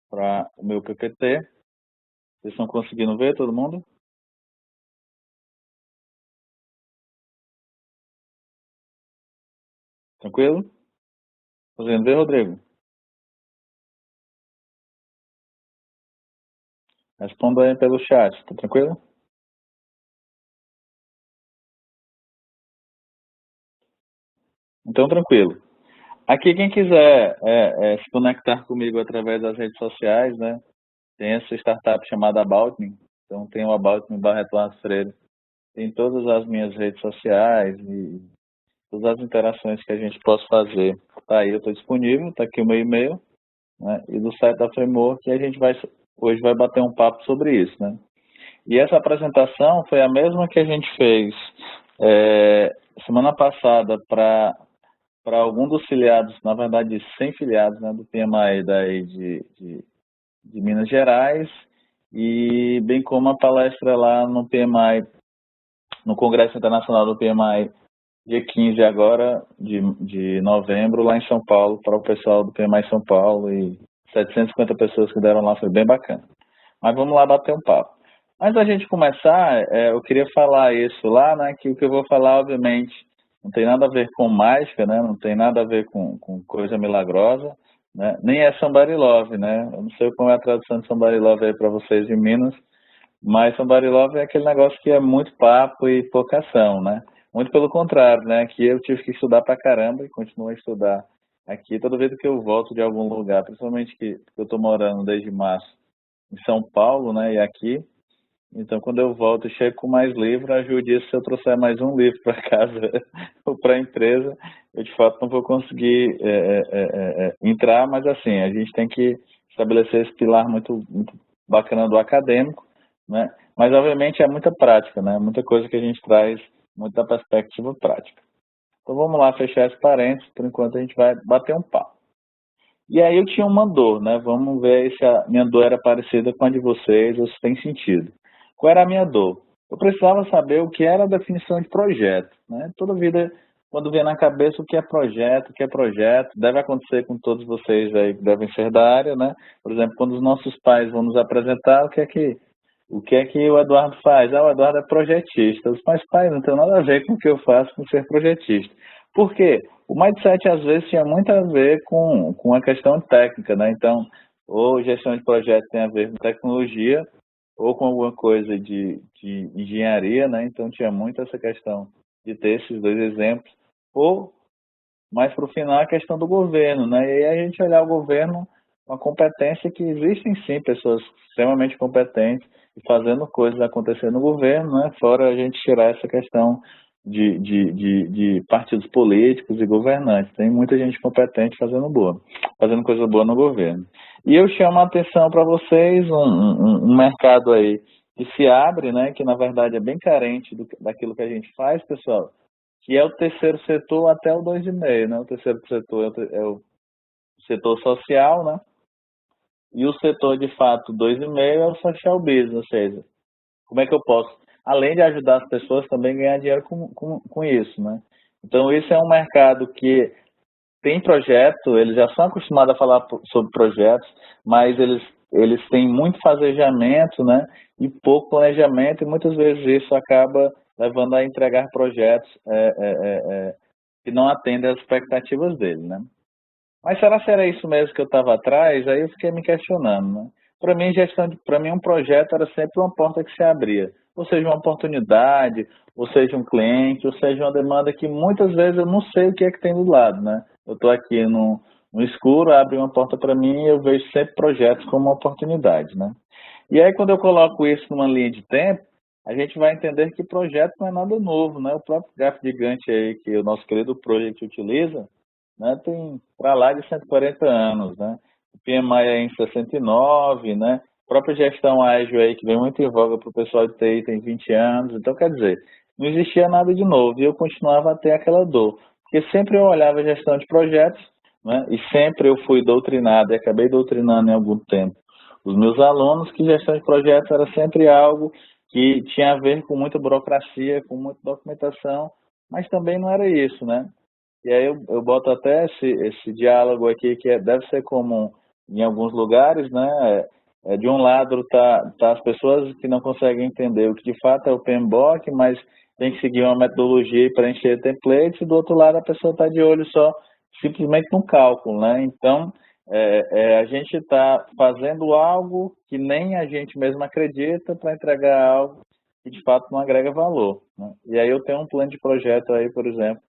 para o meu PPT. Vocês estão conseguindo ver todo mundo? Tranquilo? Conseguindo ver, Rodrigo? Responda aí pelo chat, tá tranquilo? Então, tranquilo. Aqui, quem quiser se conectar comigo através das redes sociais, né? Tem essa startup chamada About Me. Então, tem o About Me Barreto Lattes Freire. Tem todas as minhas redes sociais e todas as interações que a gente possa fazer. Tá aí, eu estou disponível, tá aqui o meu e-mail, né? E do site da Framework, que a gente hoje vai bater um papo sobre isso, né? E essa apresentação foi a mesma que a gente fez semana passada para algum dos filiados, na verdade 100 filiados, né, do PMI daí de Minas Gerais, e bem como a palestra lá no PMI, no Congresso Internacional do PMI, dia 15 agora de novembro, lá em São Paulo, para o pessoal do PMI São Paulo, e 750 pessoas que deram lá, foi bem bacana. Mas vamos lá bater um papo. Antes da gente começar, eu queria falar isso lá, né, que o que eu vou falar, obviamente, não tem nada a ver com mágica, né, não tem nada a ver com coisa milagrosa, né, nem é Somebody Love, né, eu não sei como é a tradução de Somebody Love aí para vocês de Minas, mas Somebody Love é aquele negócio que é muito papo e pouca ação, né, muito pelo contrário, né, que eu tive que estudar pra caramba e continuo a estudar aqui, toda vez que eu volto de algum lugar, principalmente que eu estou morando desde março em São Paulo, né, e aqui. Então, quando eu volto e chego com mais livro, ajude se eu trouxer mais um livro para casa ou para a empresa, eu de fato não vou conseguir entrar, mas assim, a gente tem que estabelecer esse pilar muito bacana do acadêmico, né? Mas obviamente é muita prática, né? Muita coisa que a gente traz, muita perspectiva prática. Então vamos lá fechar esse parênteses, por enquanto a gente vai bater um papo. E aí eu tinha uma dor, né? Vamos ver se a minha dor era parecida com a de vocês ou se tem sentido. Qual era a minha dor? Eu precisava saber o que era a definição de projeto, né? Toda vida, quando vem na cabeça o que é projeto, deve acontecer com todos vocês aí que devem ser da área, né? Por exemplo, quando os nossos pais vão nos apresentar, o que é que o Eduardo faz? Ah, o Eduardo é projetista. Os meus pais não tem nada a ver com o que eu faço com ser projetista. Por quê? O mindset, às vezes, tinha muito a ver com a questão técnica, né? Então, ou gestão de projeto tem a ver com tecnologia, ou com alguma coisa de engenharia, né? Então, tinha muito essa questão de ter esses dois exemplos. Ou, mais para o final, a questão do governo, né? E aí a gente olhar o governo, uma competência que existem, sim, pessoas extremamente competentes e fazendo coisas acontecer no governo, né? Fora a gente tirar essa questão de partidos políticos e governantes. Tem muita gente competente fazendo coisa boa no governo. E eu chamo a atenção para vocês um mercado aí que se abre, né, que na verdade é bem carente daquilo que a gente faz, pessoal, que é o terceiro setor até o 2,5, né? O terceiro setor é o setor social, né? E o setor de fato 2,5 é o social business, ou seja, como é que eu posso, além de ajudar as pessoas, também ganhar dinheiro com isso, né? Então, isso é um mercado que tem projeto, eles já são acostumados a falar sobre projetos, mas eles têm muito fazejamento, né? E pouco planejamento, e muitas vezes isso acaba levando a entregar projetos que não atendem às expectativas dele, né? Mas será que era isso mesmo que eu estava atrás? Aí eu fiquei me questionando, né? Para mim um projeto era sempre uma porta que se abria, ou seja, uma oportunidade, ou seja, um cliente, ou seja, uma demanda que muitas vezes eu não sei o que é que tem do lado, né? Eu estou aqui no escuro, abre uma porta para mim e eu vejo sempre projetos como uma oportunidade, né? E aí quando eu coloco isso numa linha de tempo, a gente vai entender que projeto não é nada novo, né? O próprio gráfico gigante aí que o nosso querido Project utiliza, né, tem para lá de 140 anos, né? O PMI é em 69, né? A própria gestão ágil aí, que vem muito em voga para o pessoal de TI, tem 20 anos. Então, quer dizer, não existia nada de novo e eu continuava a ter aquela dor. Porque sempre eu olhava a gestão de projetos, né? E sempre eu fui doutrinado e acabei doutrinando em algum tempo os meus alunos que gestão de projetos era sempre algo que tinha a ver com muita burocracia, com muita documentação, mas também não era isso, né? E aí eu boto até esse diálogo aqui, que deve ser comum em alguns lugares, né? De um lado tá as pessoas que não conseguem entender o que de fato é o PMBOK, mas tem que seguir uma metodologia e preencher templates, e do outro lado a pessoa está de olho só simplesmente no cálculo, né? Então, a gente está fazendo algo que nem a gente mesmo acredita para entregar algo que de fato não agrega valor, né? E aí eu tenho um plano de projeto aí, por exemplo,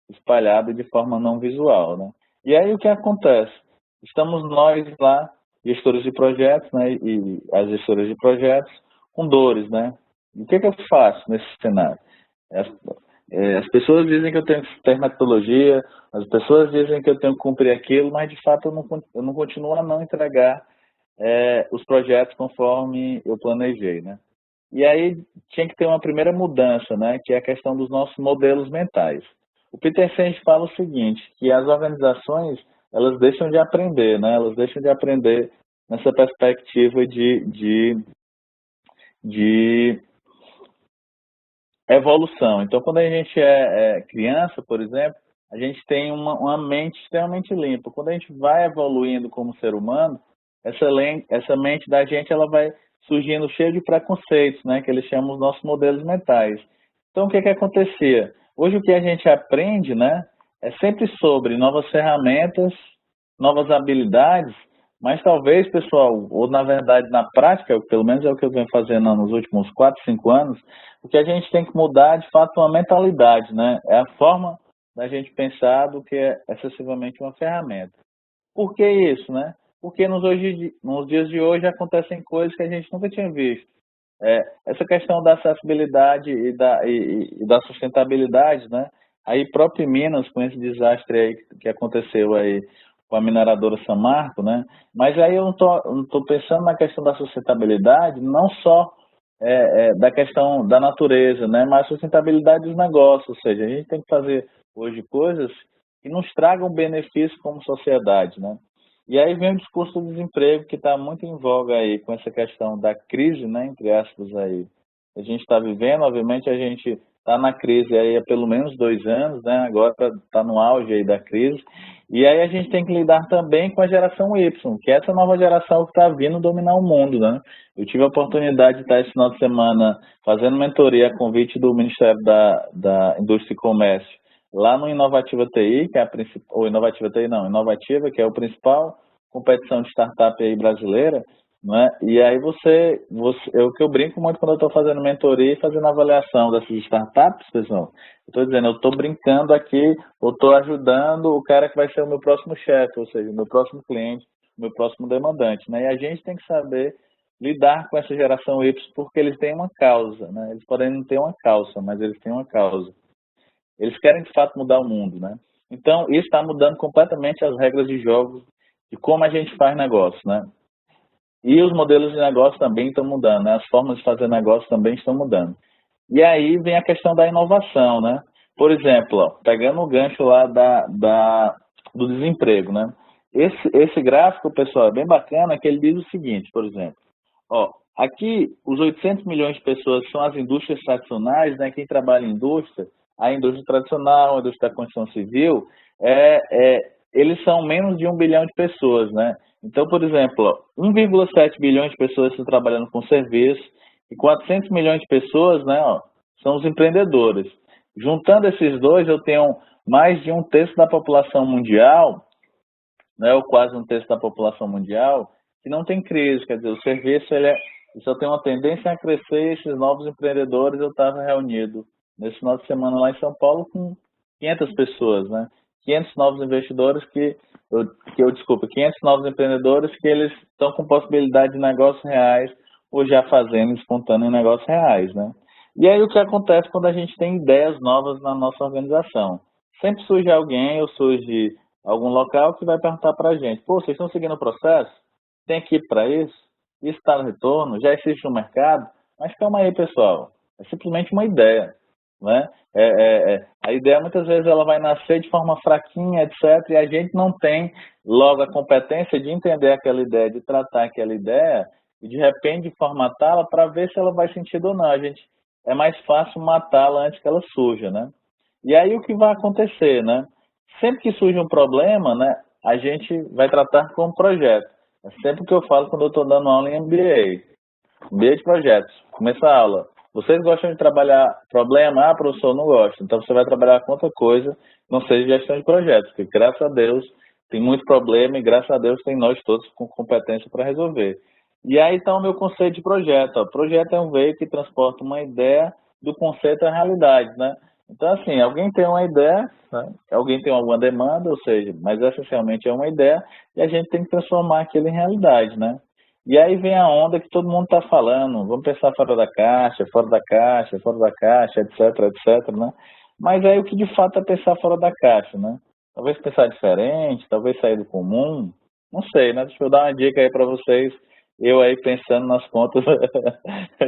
espalhado de forma não visual, né? E aí o que acontece? Estamos nós lá, gestores de projetos, né, e as gestoras de projetos, com dores, né? E o que eu faço nesse cenário? As, as pessoas dizem que eu tenho que ter metodologia, as pessoas dizem que eu tenho que cumprir aquilo, mas de fato eu não continuo a não entregar os projetos conforme eu planejei, né? E aí tinha que ter uma primeira mudança, né, que é a questão dos nossos modelos mentais. O Peter Senge fala o seguinte, que as organizações, elas deixam de aprender, né? Elas deixam de aprender nessa perspectiva de evolução. Então, quando a gente é criança, por exemplo, a gente tem uma mente extremamente limpa. Quando a gente vai evoluindo como ser humano, essa mente da gente ela vai surgindo cheia de preconceitos, né? Que eles chamam os nossos modelos mentais. Então, o que acontecia? Hoje, o que a gente aprende, né? É sempre sobre novas ferramentas, novas habilidades, mas talvez, pessoal, ou na verdade na prática, pelo menos é o que eu venho fazendo nos últimos 4, 5 anos, o que a gente tem que mudar, de fato, é uma mentalidade, né? É a forma da gente pensar do que é excessivamente uma ferramenta. Por que isso, né? Porque nos dias de hoje acontecem coisas que a gente nunca tinha visto. Essa questão da acessibilidade e da sustentabilidade, né? Aí próprio em Minas, com esse desastre aí que aconteceu aí com a mineradora Samarco, né? Mas aí eu não tô pensando na questão da sustentabilidade, não só da questão da natureza, né? Mas sustentabilidade dos negócios, ou seja, a gente tem que fazer hoje coisas que nos tragam benefício como sociedade, né? E aí vem o discurso do desemprego, que está muito em voga aí, com essa questão da crise, né, entre aspas, aí. A gente está vivendo, obviamente, a gente está na crise aí há pelo menos 2 anos, né, agora está no auge aí da crise. E aí a gente tem que lidar também com a geração Y, que é essa nova geração que está vindo dominar o mundo, né? Eu tive a oportunidade de estar esse final de semana fazendo mentoria a convite do Ministério da Indústria e Comércio, lá no Inovativa TI, que é a principal, ou Inovativa TI não, Inovativa, que é o principal competição de startup aí brasileira, né? E aí o que eu brinco muito quando eu estou fazendo mentoria e fazendo avaliação dessas startups, pessoal, eu estou dizendo, eu estou brincando aqui, eu estou ajudando o cara que vai ser o meu próximo chefe, ou seja, o meu próximo cliente, o meu próximo demandante, né? E a gente tem que saber lidar com essa geração Y, porque eles têm uma causa, né? Eles podem não ter uma causa, mas eles têm uma causa. Eles querem, de fato, mudar o mundo, né? Então, isso está mudando completamente as regras de jogo de como a gente faz negócio, né? E os modelos de negócio também estão mudando, né? As formas de fazer negócio também estão mudando. E aí vem a questão da inovação, né? Por exemplo, ó, pegando o gancho lá do desemprego, né? Esse gráfico, pessoal, é bem bacana, que ele diz o seguinte, por exemplo, ó, aqui os 800 milhões de pessoas são as indústrias tradicionais, né? Quem trabalha em indústria, a indústria tradicional, a indústria da construção civil, eles são menos de 1 bilhão de pessoas, né? Então, por exemplo, 1,7 bilhões de pessoas estão trabalhando com serviço e 400 milhões de pessoas, né, ó, são os empreendedores. Juntando esses dois, eu tenho mais de 1/3 da população mundial, né, ou quase 1/3 da população mundial, que não tem crise. Quer dizer, o serviço ele só tem uma tendência a crescer. E esses novos empreendedores, eu estava reunido nesse final de semana lá em São Paulo com 500 pessoas, né? 500 novos investidores 500 novos empreendedores que eles estão com possibilidade de negócios reais ou já fazendo, espontâneo em negócios reais, né? E aí o que acontece quando a gente tem ideias novas na nossa organização? Sempre surge alguém ou surge algum local que vai perguntar para a gente, pô, vocês estão seguindo o processo? Tem equipe para isso? Isso está no retorno? Já existe no mercado? Mas calma aí, pessoal. É simplesmente uma ideia, né? A ideia muitas vezes ela vai nascer de forma fraquinha, etc. E a gente não tem logo a competência de entender aquela ideia, de tratar aquela ideia e de repente formatá-la para ver se ela vai sentido ou não. É mais fácil matá-la antes que ela surja, né? E aí o que vai acontecer, né? Sempre que surge um problema, né, a gente vai tratar como projeto. É sempre o que eu falo quando eu estou dando aula em MBA. MBA de projetos. Começa a aula. Vocês gostam de trabalhar problema? Ah, professor, não gosto. Então você vai trabalhar com outra coisa, não seja gestão de projetos, porque graças a Deus tem muito problema e graças a Deus tem nós todos com competência para resolver. E aí está o meu conceito de projeto. Ó. Projeto é um veículo que transporta uma ideia do conceito à realidade, né? Então, assim, alguém tem uma ideia, né? Alguém tem alguma demanda, ou seja, mas essencialmente é uma ideia e a gente tem que transformar aquilo em realidade, né? E aí vem a onda que todo mundo está falando, vamos pensar fora da caixa, fora da caixa, fora da caixa, etc, etc, né? Mas aí o que de fato é pensar fora da caixa, né? Talvez pensar diferente, talvez sair do comum, não sei, né? Deixa eu dar uma dica aí para vocês, eu aí pensando nas contas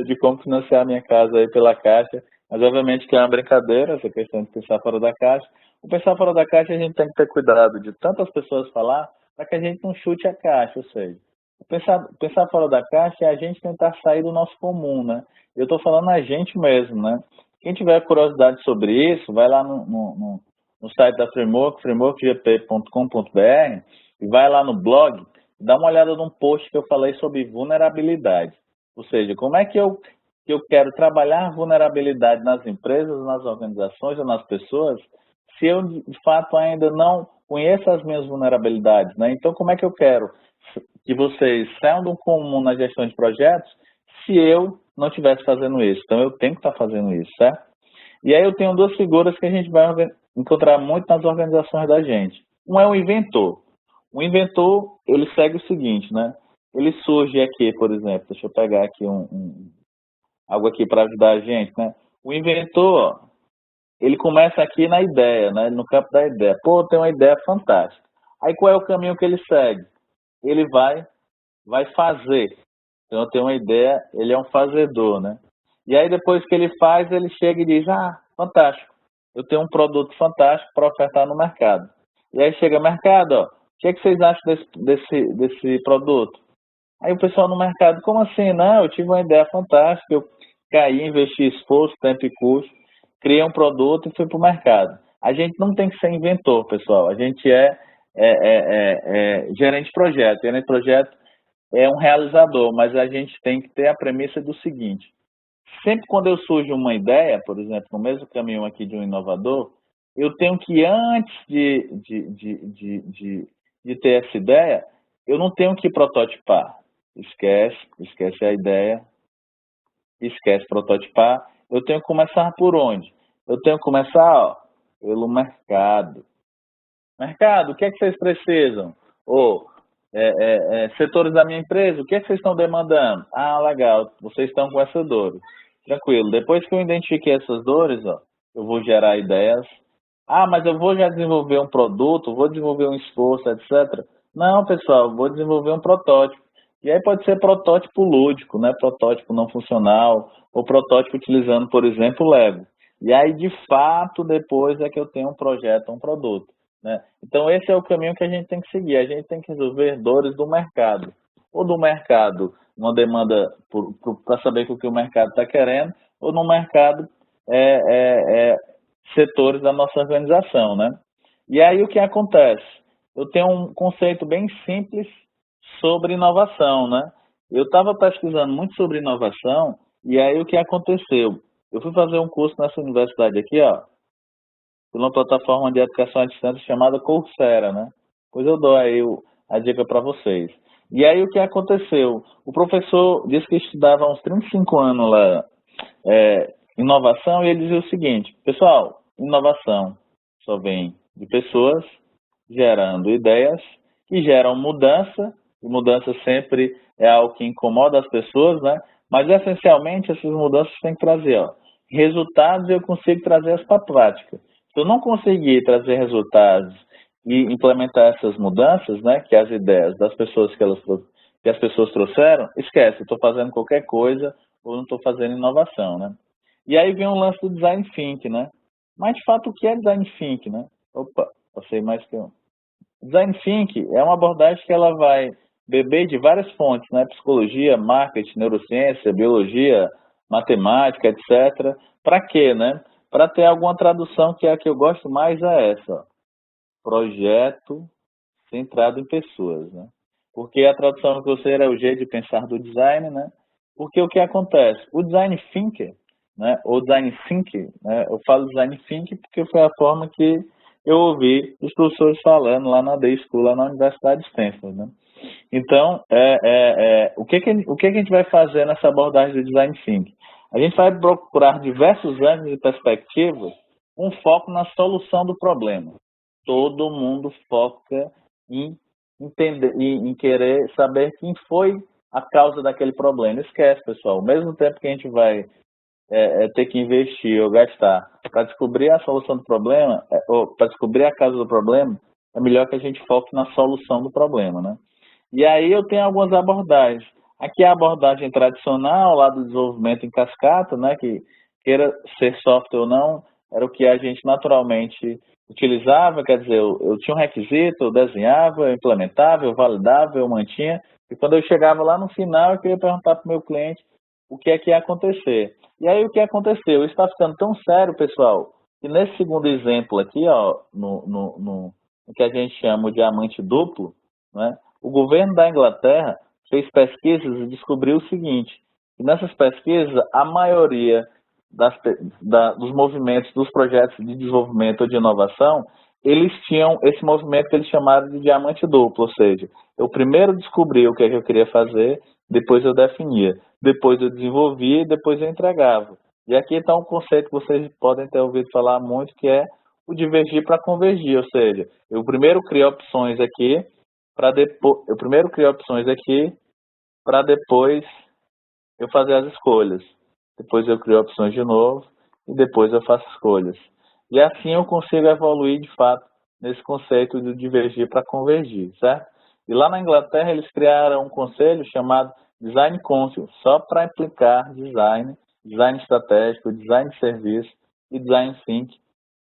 de como financiar minha casa aí pela caixa, mas obviamente que é uma brincadeira essa questão de pensar fora da caixa. O pensar fora da caixa a gente tem que ter cuidado de tantas pessoas falar para que a gente não chute a caixa, ou seja, pensar fora da caixa é a gente tentar sair do nosso comum, né? Eu estou falando a gente mesmo, né? Quem tiver curiosidade sobre isso, vai lá no site da Framework, frameworkgp.com.br, e vai lá no blog, dá uma olhada num post que eu falei sobre vulnerabilidade. Ou seja, como é que eu quero trabalhar vulnerabilidade nas empresas, nas organizações ou nas pessoas, se eu de fato ainda não conheço as minhas vulnerabilidades, né? Então, como é que eu quero que vocês saiam do comum na gestão de projetos se eu não estivesse fazendo isso? Então, eu tenho que estar fazendo isso, certo? E aí eu tenho duas figuras que a gente vai encontrar muito nas organizações da gente. Um é o inventor. O inventor, ele segue o seguinte, né? Ele surge aqui, por exemplo, deixa eu pegar aqui algo aqui para ajudar a gente, né? O inventor, ele começa aqui na ideia, né? No campo da ideia. Pô, tem uma ideia fantástica. Aí qual é o caminho que ele segue? Ele vai fazer. Então eu tenho uma ideia, ele é um fazedor, né? E aí depois que ele faz, ele chega e diz, ah, fantástico, eu tenho um produto fantástico para ofertar no mercado. E aí chega mercado, ó, o que, é que vocês acham desse produto? Aí o pessoal no mercado, como assim? Não, eu tive uma ideia fantástica, eu caí, investi esforço, tempo e custo, criei um produto e fui para o mercado. A gente não tem que ser inventor, pessoal, a gente é gerente de projeto. Gerente de projeto é um realizador, mas a gente tem que ter a premissa do seguinte: sempre quando eu surge uma ideia, por exemplo, no mesmo caminho aqui de um inovador, eu tenho que, antes de ter essa ideia, eu não tenho que prototipar. Esquece a ideia, esquece prototipar. Eu tenho que começar por onde? Eu tenho que começar, ó, pelo mercado. Mercado, o que é que vocês precisam? Ou setores da minha empresa, o que é que vocês estão demandando? Ah, legal, vocês estão com essa dor. Tranquilo. Depois que eu identifiquei essas dores, ó, eu vou gerar ideias. Ah, mas eu vou já desenvolver um produto, vou desenvolver um esforço, etc. Não, pessoal, vou desenvolver um protótipo. E aí pode ser protótipo lúdico, né? Protótipo não funcional, ou protótipo utilizando, por exemplo, o Lego. E aí, de fato, depois é que eu tenho um projeto, um produto. Né? Então, esse é o caminho que a gente tem que seguir. A gente tem que resolver dores do mercado. Ou do mercado, uma demanda para saber o que o mercado está querendo, ou no mercado, setores da nossa organização. Né? E aí, o que acontece? Eu tenho um conceito bem simples sobre inovação. Né? Eu estava pesquisando muito sobre inovação, e aí o que aconteceu? Eu fui fazer um curso nessa universidade aqui, ó, por uma plataforma de educação à distância chamada Coursera, né? Pois eu dou aí a dica para vocês. E aí o que aconteceu? O professor disse que estudava há uns 35 anos lá, inovação, e ele dizia o seguinte: pessoal, inovação só vem de pessoas gerando ideias que geram mudança, e mudança sempre é algo que incomoda as pessoas, né? Mas essencialmente essas mudanças têm que trazer, ó, resultados, e eu consigo trazê-las para a prática. Se eu não conseguir trazer resultados e implementar essas mudanças, né, que as ideias das pessoas que as pessoas trouxeram, esquece, estou fazendo qualquer coisa ou não estou fazendo inovação, né? E aí vem um lance do design thinking, né? Mas de fato o que é design thinking, né? Opa, passei mais que um. Design thinking é uma abordagem que ela vai beber de várias fontes, né? Psicologia, marketing, neurociência, biologia, matemática, etc. Para quê, né? Para ter alguma tradução, que é a que eu gosto mais, é essa: ó, projeto centrado em pessoas, né? porque a tradução grosseira é o jeito de pensar do design, né? Porque o que acontece? O design thinker, né? Ou design thinking, né? Eu falo design thinking porque foi a forma que eu ouvi os professores falando lá na Day School, lá na Universidade de Stanford, né? Então, o que que a gente vai fazer nessa abordagem do design thinking? A gente vai procurar diversos ângulos e perspectivas, um foco na solução do problema. Todo mundo foca em entender, em querer saber quem foi a causa daquele problema. Esquece, pessoal. Ao mesmo tempo que a gente vai ter que investir ou gastar para descobrir a solução do problema, ou para descobrir a causa do problema, é melhor que a gente foque na solução do problema, né? E aí eu tenho algumas abordagens. Aqui é a abordagem tradicional lá do desenvolvimento em cascata, né, que queira ser software ou não, era o que a gente naturalmente utilizava, quer dizer, eu tinha um requisito, eu desenhava, eu implementava, eu validava, eu mantinha, e quando eu chegava lá no final, eu queria perguntar para o meu cliente o que é que ia acontecer. E aí o que aconteceu? Isso está ficando tão sério, pessoal, que nesse segundo exemplo aqui, ó, no que a gente chama de diamante duplo, né, o governo da Inglaterra fez pesquisas e descobriu o seguinte, que nessas pesquisas, a maioria dos movimentos, dos projetos de desenvolvimento ou de inovação, eles tinham esse movimento que eles chamaram de diamante duplo, ou seja, eu primeiro descobri o que é que eu queria fazer, depois eu definia, depois eu desenvolvia e depois eu entregava. E aqui está um conceito que vocês podem ter ouvido falar muito, que é o divergir para convergir, ou seja, eu primeiro crio opções aqui, eu primeiro crio opções aqui para depois eu fazer as escolhas. Depois eu crio opções de novo e depois eu faço escolhas. E assim eu consigo evoluir de fato nesse conceito de divergir para convergir, certo? E lá na Inglaterra eles criaram um conselho chamado Design Council, só para implicar design, design estratégico, design de serviço e design thinking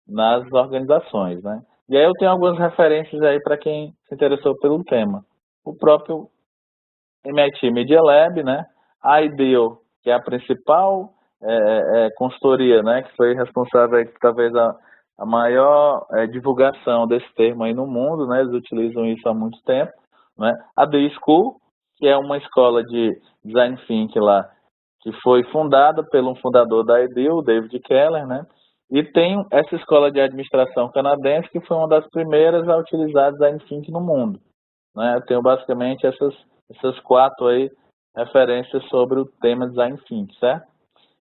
nas organizações, né? E aí eu tenho algumas referências aí para quem se interessou pelo tema. O próprio MIT Media Lab, né? A IDEO, que é a principal consultoria, né? Que foi responsável aí, talvez a maior divulgação desse termo aí no mundo, né? Eles utilizam isso há muito tempo, né? A Day School, que é uma escola de design thinking lá, que foi fundada pelo fundador da IDEO, o David Keller, né? E tem essa escola de administração canadense, que foi uma das primeiras a utilizar design thinking no mundo, né? Eu tenho basicamente essas quatro aí referências sobre o tema design thinking, certo?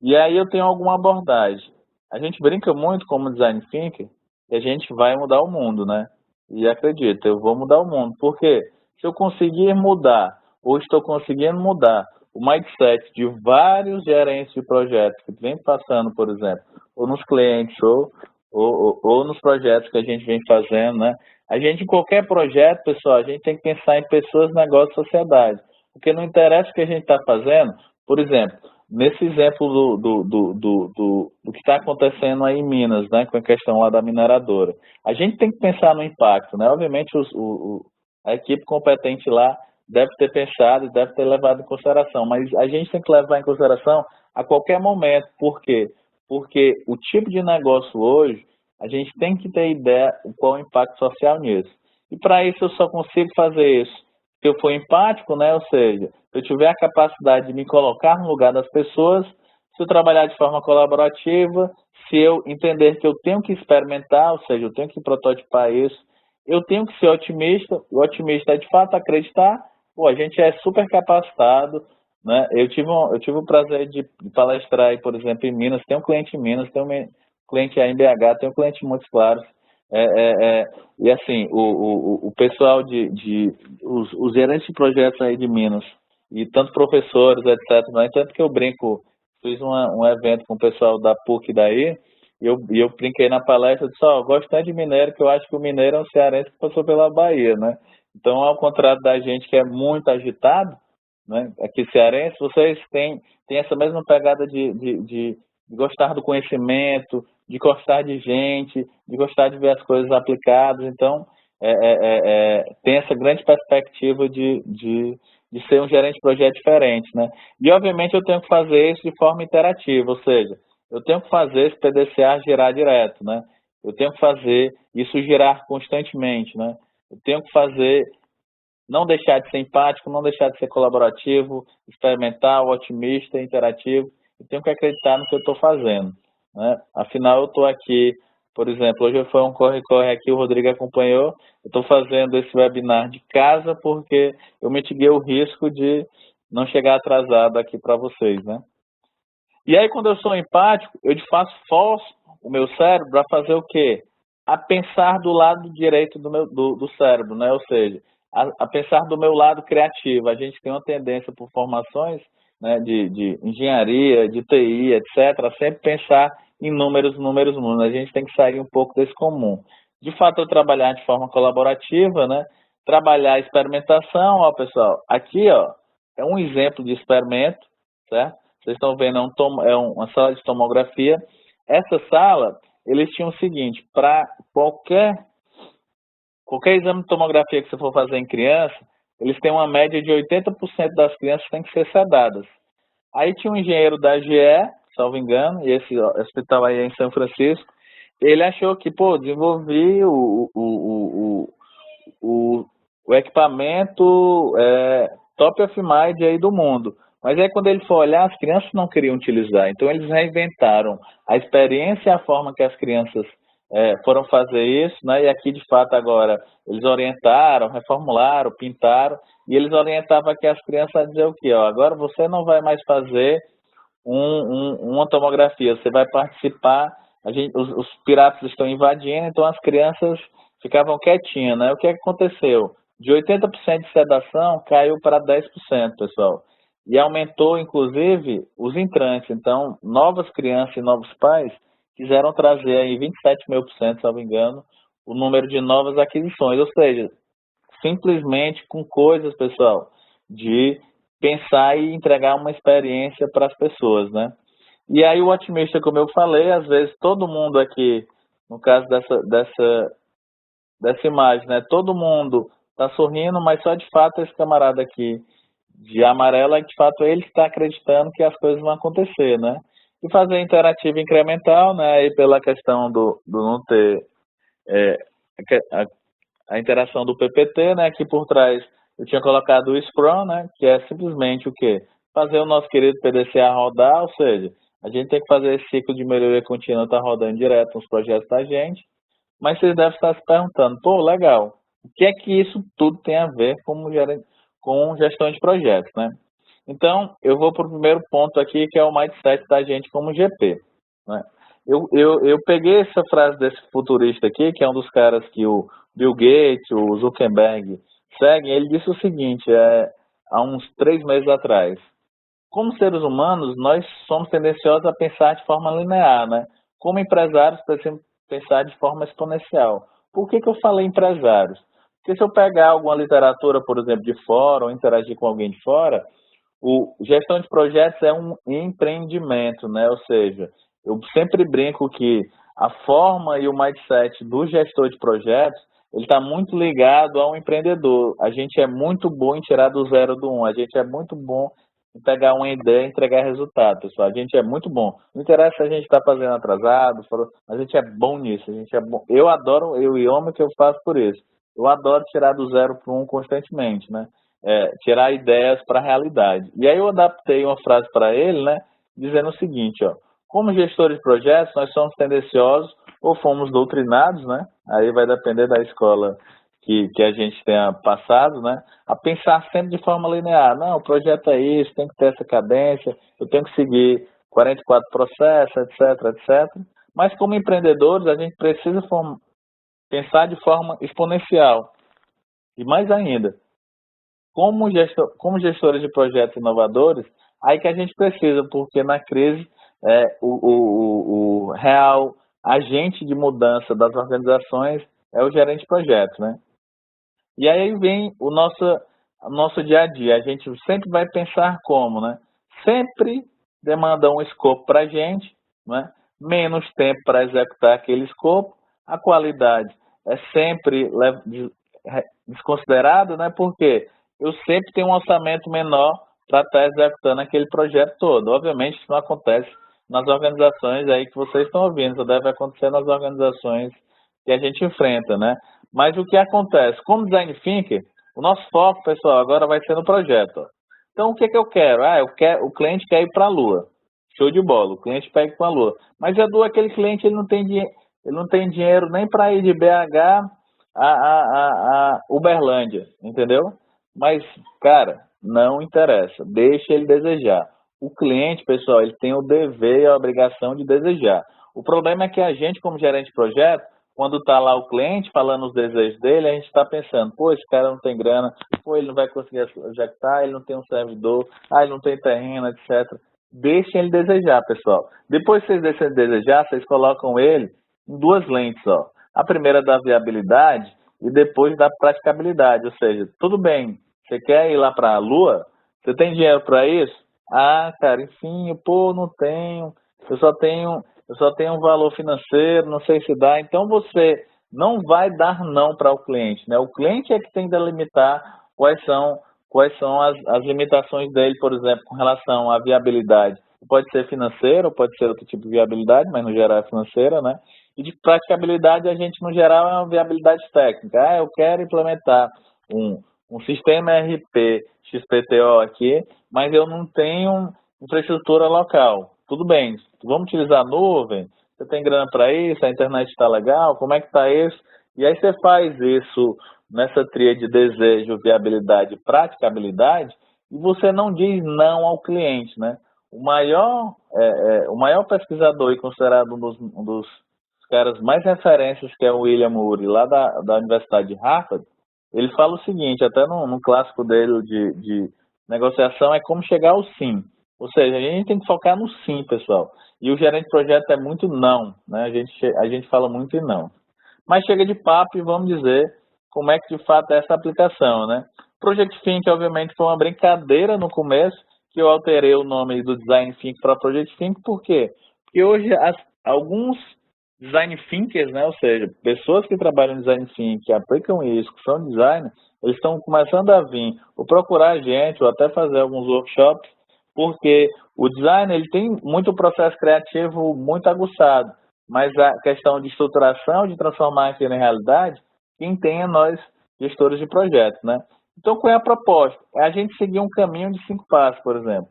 E aí eu tenho alguma abordagem. A gente brinca muito como design thinking que a gente vai mudar o mundo, né? E acredita, eu vou mudar o mundo. Por quê? Se eu conseguir mudar, ou estou conseguindo mudar o mindset de vários gerentes de projetos que vem passando, por exemplo, ou nos clientes, ou nos projetos que a gente vem fazendo, né? A gente, em qualquer projeto, pessoal, a gente tem que pensar em pessoas, negócios, sociedade. Porque não interessa o que a gente está fazendo. Por exemplo, nesse exemplo do que está acontecendo aí em Minas, né, com a questão lá da mineradora, a gente tem que pensar no impacto, né? Obviamente, a equipe competente lá deve ter pensado e deve ter levado em consideração, mas a gente tem que levar em consideração a qualquer momento. Por quê? Porque o tipo de negócio hoje, a gente tem que ter ideia qual é o impacto social nisso. E para isso eu só consigo fazer isso se eu for empático, né? Ou seja, se eu tiver a capacidade de me colocar no lugar das pessoas, se eu trabalhar de forma colaborativa, se eu entender que eu tenho que experimentar, ou seja, eu tenho que prototipar isso, eu tenho que ser otimista, o otimista é de fato acreditar, pô, a gente é super capacitado, né? Eu tive o prazer de palestrar aí, por exemplo, em Minas, tem um cliente em Minas, tem um cliente aí em BH, tem um cliente em Montes Claros, é, é, é, e assim, o pessoal os gerentes de projetos aí de Minas, e tanto professores, etc. Né? Tanto que eu brinco, fiz um evento com o pessoal da PUC daí, e eu brinquei na palestra, eu disse, ó, eu gosto tanto de mineiro que eu acho que o mineiro é um cearense que passou pela Bahia, né? Então, ao contrário da gente que é muito agitado, né? Aqui cearense, vocês têm essa mesma pegada de gostar do conhecimento, de gostar de gente, de gostar de ver as coisas aplicadas. Então, tem essa grande perspectiva de ser um gerente de projeto diferente, né? E, obviamente, eu tenho que fazer isso de forma interativa, ou seja, eu tenho que fazer esse PDCA girar direto, né? Eu tenho que fazer isso girar constantemente, né? Eu tenho que fazer não deixar de ser empático, não deixar de ser colaborativo, experimental, otimista, interativo. Eu tenho que acreditar no que eu estou fazendo, né? Afinal, eu estou aqui, por exemplo, hoje foi um corre-corre aqui, o Rodrigo acompanhou. Eu estou fazendo esse webinar de casa porque eu mitiguei o risco de não chegar atrasado aqui para vocês, né? E aí, quando eu sou empático, eu de fato forço o meu cérebro a fazer o quê? A pensar do lado direito do cérebro, né? Ou seja, a pensar do meu lado criativo. A gente tem uma tendência por formações, né, de engenharia, de TI, etc., a sempre pensar em números, números, números. A gente tem que sair um pouco desse comum. De fato, eu trabalhar de forma colaborativa, né? Trabalhar a experimentação, ó, pessoal. Aqui, ó, é um exemplo de experimento, certo? Vocês estão vendo, uma sala de tomografia. Essa sala, eles tinham o seguinte, para qualquer exame de tomografia que você for fazer em criança, eles têm uma média de 80% das crianças que têm que ser sedadas. Aí tinha um engenheiro da GE, salvo engano, e esse hospital aí é em São Francisco, ele achou que, pô, desenvolvi o equipamento top of mind aí do mundo. Mas aí quando ele foi olhar, as crianças não queriam utilizar. Então eles reinventaram a experiência e a forma que as crianças foram fazer isso, né? E aqui de fato agora eles orientaram, reformularam, pintaram, e eles orientavam aqui as crianças a dizer o quê? Ó, agora você não vai mais fazer uma tomografia, você vai participar, os piratas estão invadindo, então as crianças ficavam quietinhas, né? O que aconteceu? De 80% de sedação caiu para 10%, pessoal. E aumentou, inclusive, os entrantes. Então, novas crianças e novos pais quiseram trazer aí 27.000%, se não me engano, o número de novas aquisições. Ou seja, simplesmente com coisas, pessoal, de pensar e entregar uma experiência para as pessoas, né? E aí o otimista, como eu falei, às vezes todo mundo aqui, no caso dessa imagem, né? Todo mundo está sorrindo, mas só de fato esse camarada aqui de amarelo é que de fato ele está acreditando que as coisas vão acontecer, né? E fazer interativo incremental, né? Aí pela questão do não ter a interação do PPT, né? Aqui por trás eu tinha colocado o Scrum, né? Que é simplesmente o quê? Fazer o nosso querido PDCA rodar, ou seja, a gente tem que fazer esse ciclo de melhoria contínua, tá rodando direto nos projetos da gente. Mas vocês devem estar se perguntando, pô, legal, o que é que isso tudo tem a ver com gestão de projetos, né? Então, eu vou para o primeiro ponto aqui, que é o mindset da gente como GP, né? Eu peguei essa frase desse futurista aqui, que é um dos caras que o Bill Gates, o Zuckerberg seguem. Ele disse o seguinte, há uns 3 meses atrás: como seres humanos, nós somos tendenciosos a pensar de forma linear, né? Como empresários, precisamos pensar de forma exponencial. Por que eu falei empresários? Porque se eu pegar alguma literatura, por exemplo, de fora, ou interagir com alguém de fora, o gestão de projetos é um empreendimento, né? Ou seja, eu sempre brinco que a forma e o mindset do gestor de projetos, ele está muito ligado ao empreendedor. A gente é muito bom em tirar do zero do um. A gente é muito bom em pegar uma ideia e entregar resultado, pessoal. A gente é muito bom. Não interessa se a gente está fazendo atrasado, a gente é bom nisso. A gente é bom. Eu adoro, eu e amo o que eu faço por isso. Eu adoro tirar do zero para um constantemente, né? Tirar ideias para a realidade. E aí eu adaptei uma frase para ele, né, dizendo o seguinte, ó: como gestores de projetos, nós somos tendenciosos ou fomos doutrinados, né, aí vai depender da escola que a gente tenha passado, né, a pensar sempre de forma linear. Não, o projeto é isso, tem que ter essa cadência, eu tenho que seguir 44 processos, etc, etc. Mas como empreendedores, a gente precisa pensar de forma exponencial. E mais ainda, como gestores de projetos inovadores, aí que a gente precisa, porque na crise o real agente de mudança das organizações é o gerente de projetos, né? E aí vem o nosso dia a dia. A gente sempre vai pensar como, né? Sempre demanda um escopo para a gente, né? Menos tempo para executar aquele escopo, a qualidade é sempre desconsiderada, né? Porque eu sempre tenho um orçamento menor para estar executando aquele projeto todo. Obviamente, isso não acontece nas organizações aí que vocês estão ouvindo, só deve acontecer nas organizações que a gente enfrenta, né? Mas o que acontece? Como design thinker, O nosso foco, pessoal, agora vai ser no projeto. Ó. Então, o que que eu quero? O cliente quer ir para a Lua. Show de bola, o cliente pega com a Lua. Mas aquele cliente, ele não tem dinheiro nem para ir de BH a Uberlândia, entendeu? Mas, cara, não interessa, deixa ele desejar. O cliente, pessoal, ele tem o dever e a obrigação de desejar. O problema é que a gente, como gerente de projeto, quando está lá o cliente falando os desejos dele, a gente está pensando, pô, esse cara não tem grana, pô, ele não vai conseguir executar, ele não tem um servidor, ele não tem terreno, etc. Deixem ele desejar, pessoal. Depois que vocês deixam ele desejar, vocês colocam ele em duas lentes, ó. A primeira da viabilidade e depois da praticabilidade, ou seja, tudo bem, você quer ir lá para a Lua? Você tem dinheiro para isso? Ah, cara, enfim, pô, não tenho. Eu só tenho um valor financeiro, não sei se dá. Então você não vai dar não para o cliente, né? O cliente é que tem que delimitar quais são as limitações dele, por exemplo, com relação à viabilidade. Pode ser financeira, pode ser outro tipo de viabilidade, mas no geral é financeira, né? E de praticabilidade, a gente no geral é uma viabilidade técnica. Eu quero implementar um sistema RP XPTO aqui, mas eu não tenho infraestrutura local. Tudo bem, vamos utilizar a nuvem? Você tem grana para isso? A internet está legal? Como é que está isso? E aí você faz isso nessa tríade de desejo, viabilidade e praticabilidade, e você não diz não ao cliente, né? O maior pesquisador e considerado um dos caras mais referências, que é o William Ury, lá da Universidade de Harvard, ele fala o seguinte, até no clássico dele de negociação, é como chegar ao sim. Ou seja, a gente tem que focar no sim, pessoal. E o gerente de projeto é muito não, né? A gente fala muito em não. Mas chega de papo e vamos dizer como é que de fato é essa aplicação, né? Project Think, obviamente, foi uma brincadeira no começo, que eu alterei o nome do Design Think para Project Think, por quê? Porque hoje alguns design thinkers, né, ou seja, pessoas que trabalham em design thinking, que aplicam isso, que são designers, eles estão começando a vir, ou procurar a gente, ou até fazer alguns workshops, porque o design ele tem muito processo criativo muito aguçado, mas a questão de estruturação, de transformar aquilo em realidade, quem tem é nós, gestores de projetos, né? Então, qual é a proposta? É a gente seguir um caminho de 5 passos, por exemplo.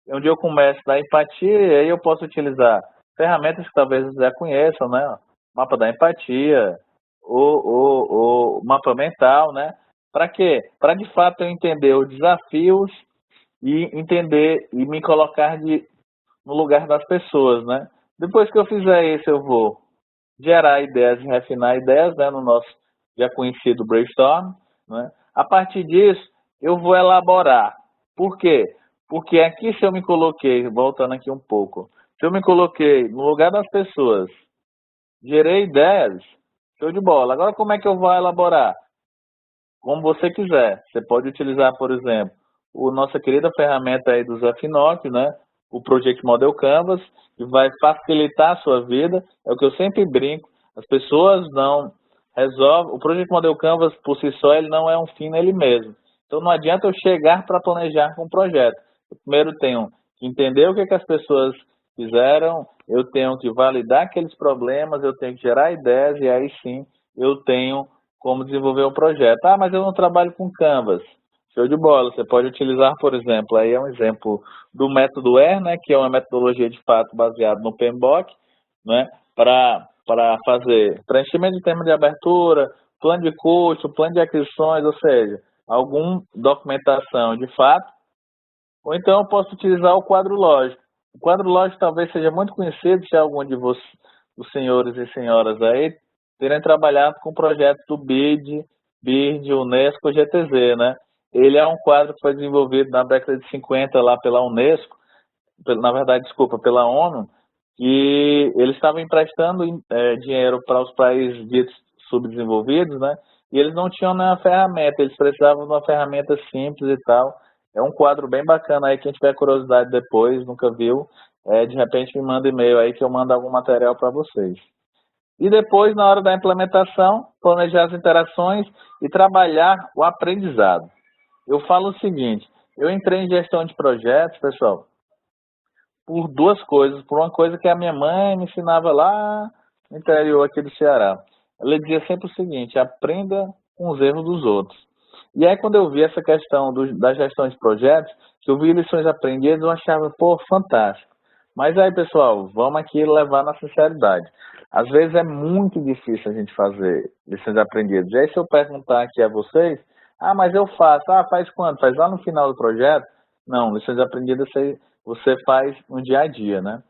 Onde eu começo da empatia, e aí eu posso utilizar ferramentas que talvez vocês já conheçam, né? Mapa da empatia, o mapa mental, né? Para quê? Para de fato eu entender os desafios e entender e me colocar no lugar das pessoas, né? Depois que eu fizer isso, eu vou gerar ideias e refinar ideias, né? No nosso já conhecido brainstorm, né? A partir disso, eu vou elaborar. Por quê? Porque aqui se eu me coloquei, voltando aqui um pouco, se eu me coloquei no lugar das pessoas, gerei ideias, show de bola. Agora como é que eu vou elaborar? Como você quiser. Você pode utilizar, por exemplo, a nossa querida ferramenta aí do Zé Finock, né? O Project Model Canvas, que vai facilitar a sua vida. É o que eu sempre brinco. As pessoas não resolvem. O Project Model Canvas, por si só, ele não é um fim nele mesmo. Então, não adianta eu chegar para planejar com um projeto. Eu primeiro tenho que entender o que as pessoas fizeram, eu tenho que validar aqueles problemas, eu tenho que gerar ideias e aí sim eu tenho como desenvolver um projeto. Mas eu não trabalho com Canvas. Show de bola. Você pode utilizar, por exemplo, aí é um exemplo do método R, né, que é uma metodologia de fato baseada no PMBOK, né, para fazer preenchimento de termo de abertura, plano de custo, plano de aquisições, ou seja, alguma documentação de fato. Ou então eu posso utilizar o quadro lógico. O quadro lógico talvez seja muito conhecido se algum de vocês, os senhores e senhoras aí, terem trabalhado com projetos do BID, Unesco, GTZ, né? Ele é um quadro que foi desenvolvido na década de 50 lá pela Unesco, na verdade, desculpa, pela ONU, e eles estavam emprestando dinheiro para os países ditos subdesenvolvidos, né? E eles não tinham nenhuma ferramenta, eles precisavam de uma ferramenta simples e tal. É um quadro bem bacana aí, quem tiver curiosidade depois, nunca viu, de repente me manda e-mail aí que eu mando algum material para vocês. E depois, na hora da implementação, planejar as interações e trabalhar o aprendizado. Eu falo o seguinte, eu entrei em gestão de projetos, pessoal, por duas coisas. Por uma coisa que a minha mãe me ensinava lá no interior aqui do Ceará. Ela dizia sempre o seguinte, aprenda com os erros dos outros. E aí, quando eu vi essa questão da gestão de projetos, que eu vi lições aprendidas, eu achava, pô, fantástico. Mas aí, pessoal, vamos aqui levar na sinceridade. Às vezes é muito difícil a gente fazer lições aprendidas. E aí, se eu perguntar aqui a vocês, ah, mas eu faço. Ah, faz quando? Faz lá no final do projeto? Não, lições aprendidas você faz no dia a dia, né?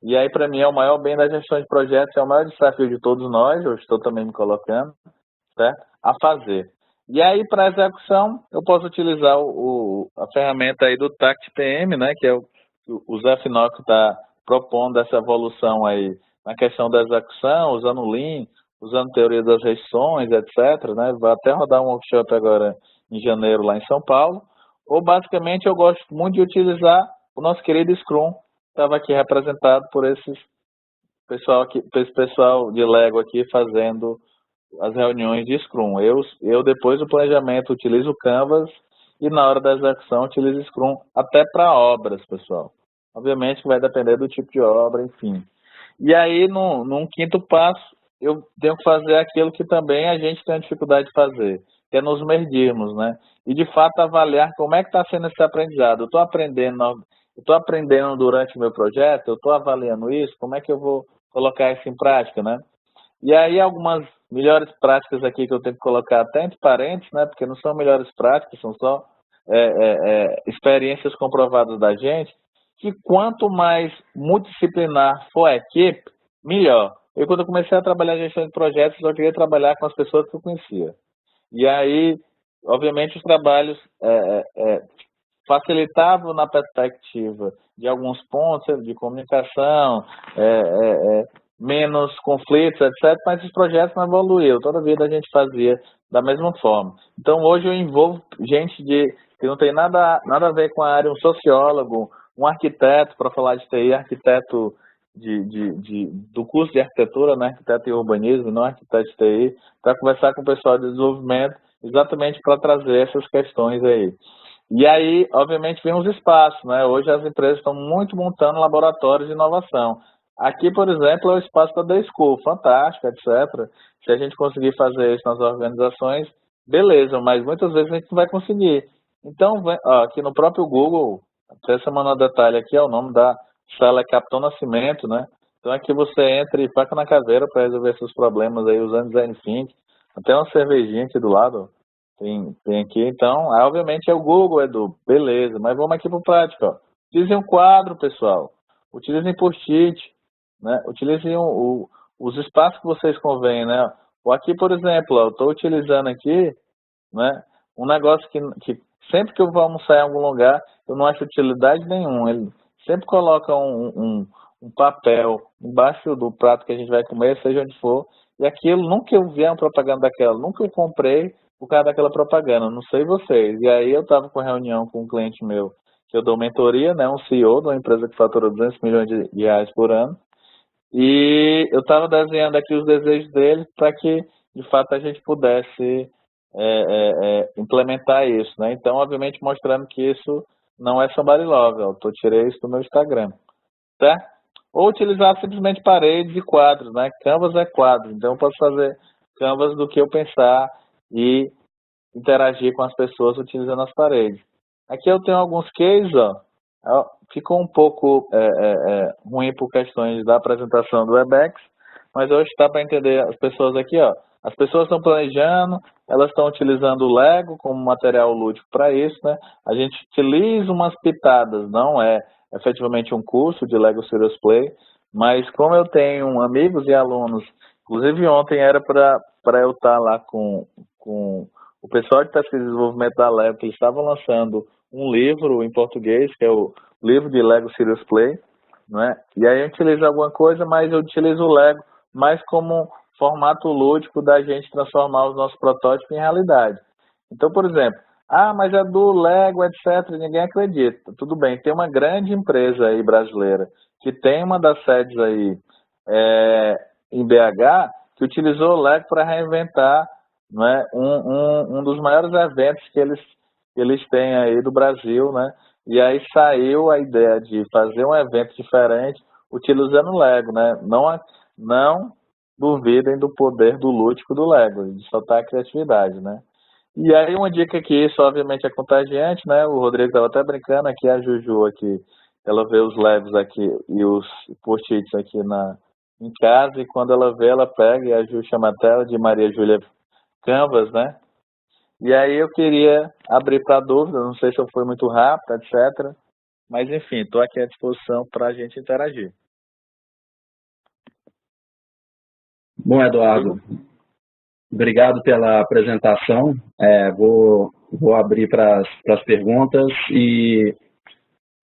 E aí, para mim, é o maior bem da gestão de projetos, é o maior desafio de todos nós, eu estou também me colocando, certo? A fazer. E aí, para execução, eu posso utilizar a ferramenta aí do TACT PM, né, que é o Zé Finock está propondo essa evolução aí na questão da execução, usando o Lean, usando teoria das restrições, etc. Né? Vai até rodar um workshop agora em janeiro lá em São Paulo. Ou, basicamente, eu gosto muito de utilizar o nosso querido Scrum, que estava aqui representado por esse pessoal de Lego aqui fazendo as reuniões de Scrum. Eu depois do planejamento, utilizo o Canvas e na hora da execução, utilizo Scrum até para obras, pessoal. Obviamente que vai depender do tipo de obra, enfim. E aí, num quinto passo, eu tenho que fazer aquilo que também a gente tem dificuldade de fazer, que é nos medirmos, né? E, de fato, avaliar como é que está sendo esse aprendizado. Eu estou aprendendo durante o meu projeto, eu estou avaliando isso, como é que eu vou colocar isso em prática, né? E aí algumas melhores práticas aqui que eu tenho que colocar até entre parênteses, né? Porque não são melhores práticas, são só experiências comprovadas da gente, que quanto mais multidisciplinar for a equipe, melhor. Eu, quando eu comecei a trabalhar em gestão de projetos, eu queria trabalhar com as pessoas que eu conhecia. E aí, obviamente, os trabalhos facilitavam na perspectiva de alguns pontos de comunicação, menos conflitos, etc., mas os projetos não evoluíram. Toda vida a gente fazia da mesma forma. Então, hoje eu envolvo gente que não tem nada a ver com a área, um sociólogo, um arquiteto, para falar de TI, arquiteto do curso de arquitetura, né, arquiteto em urbanismo, não arquiteto de TI, para conversar com o pessoal de desenvolvimento, exatamente para trazer essas questões aí. E aí, obviamente, vem os espaços, né? Hoje as empresas estão muito montando laboratórios de inovação. Aqui, por exemplo, é o espaço da The School, fantástico, etc. Se a gente conseguir fazer isso nas organizações, beleza, mas muitas vezes a gente não vai conseguir. Então, aqui no próprio Google, até semana no detalhe aqui, é o nome da sala é Capitão Nascimento, né? Então aqui você entra e faca na caveira para resolver seus problemas aí usando Design Thinking. Até uma cervejinha aqui do lado, tem aqui, então, obviamente é o Google, Edu, beleza, mas vamos aqui para o prático, ó. Utilizem um quadro, pessoal, utilizem post-it, né? Utilizem os espaços que vocês convêm, né? Ou aqui, por exemplo, ó, eu estou utilizando aqui, né, um negócio que sempre que eu vou almoçar em algum lugar, eu não acho utilidade nenhuma, ele sempre coloca um papel embaixo do prato que a gente vai comer, seja onde for, e aquilo, nunca eu vi uma propaganda daquela, nunca eu comprei por causa daquela propaganda, não sei vocês. E aí eu estava com reunião com um cliente meu, que eu dou mentoria, né, um CEO de uma empresa que fatura 200 milhões de reais por ano, e eu estava desenhando aqui os desejos dele para que, de fato, a gente pudesse implementar isso, né? Então, obviamente, mostrando que isso não é somebody love, eu tirei isso do meu Instagram, certo? Ou utilizar simplesmente paredes e quadros, né? Canvas é quadro, então eu posso fazer canvas do que eu pensar e interagir com as pessoas utilizando as paredes. Aqui eu tenho alguns cases, ó, ficou um pouco ruim por questões da apresentação do Webex, mas hoje está para entender as pessoas aqui, ó. As pessoas estão planejando, elas estão utilizando o Lego como material lúdico para isso, né? A gente utiliza umas pitadas, não é efetivamente um curso de Lego Serious Play, mas como eu tenho amigos e alunos, inclusive ontem era para eu estar lá com o pessoal de pesquisa e desenvolvimento da Lego, que eles estavam lançando um livro em português, que é o livro de Lego Serious Play, não é? E aí eu utilizo alguma coisa, mas eu utilizo o Lego mais como formato lúdico da gente transformar os nossos protótipos em realidade. Então, por exemplo, mas é do Lego, etc., ninguém acredita. Tudo bem, tem uma grande empresa aí brasileira, que tem uma das sedes aí em BH, que utilizou o Lego para reinventar, né, um dos maiores eventos que eles têm aí do Brasil, né? E aí saiu a ideia de fazer um evento diferente utilizando o Lego, né? Não duvidem do poder do lúdico do Lego, de soltar a criatividade, né? E aí uma dica que isso obviamente é contagiante, né? O Rodrigo estava até brincando aqui, a Juju aqui, ela vê os leves aqui e os post-its aqui em casa, e quando ela vê, ela pega, e a Ju chama até ela de Maria Júlia Canvas, né? E aí eu queria abrir para dúvida, não sei se eu fui muito rápido, etc. Mas enfim, estou aqui à disposição para a gente interagir. Bom, Eduardo, obrigado pela apresentação. Vou abrir para as perguntas e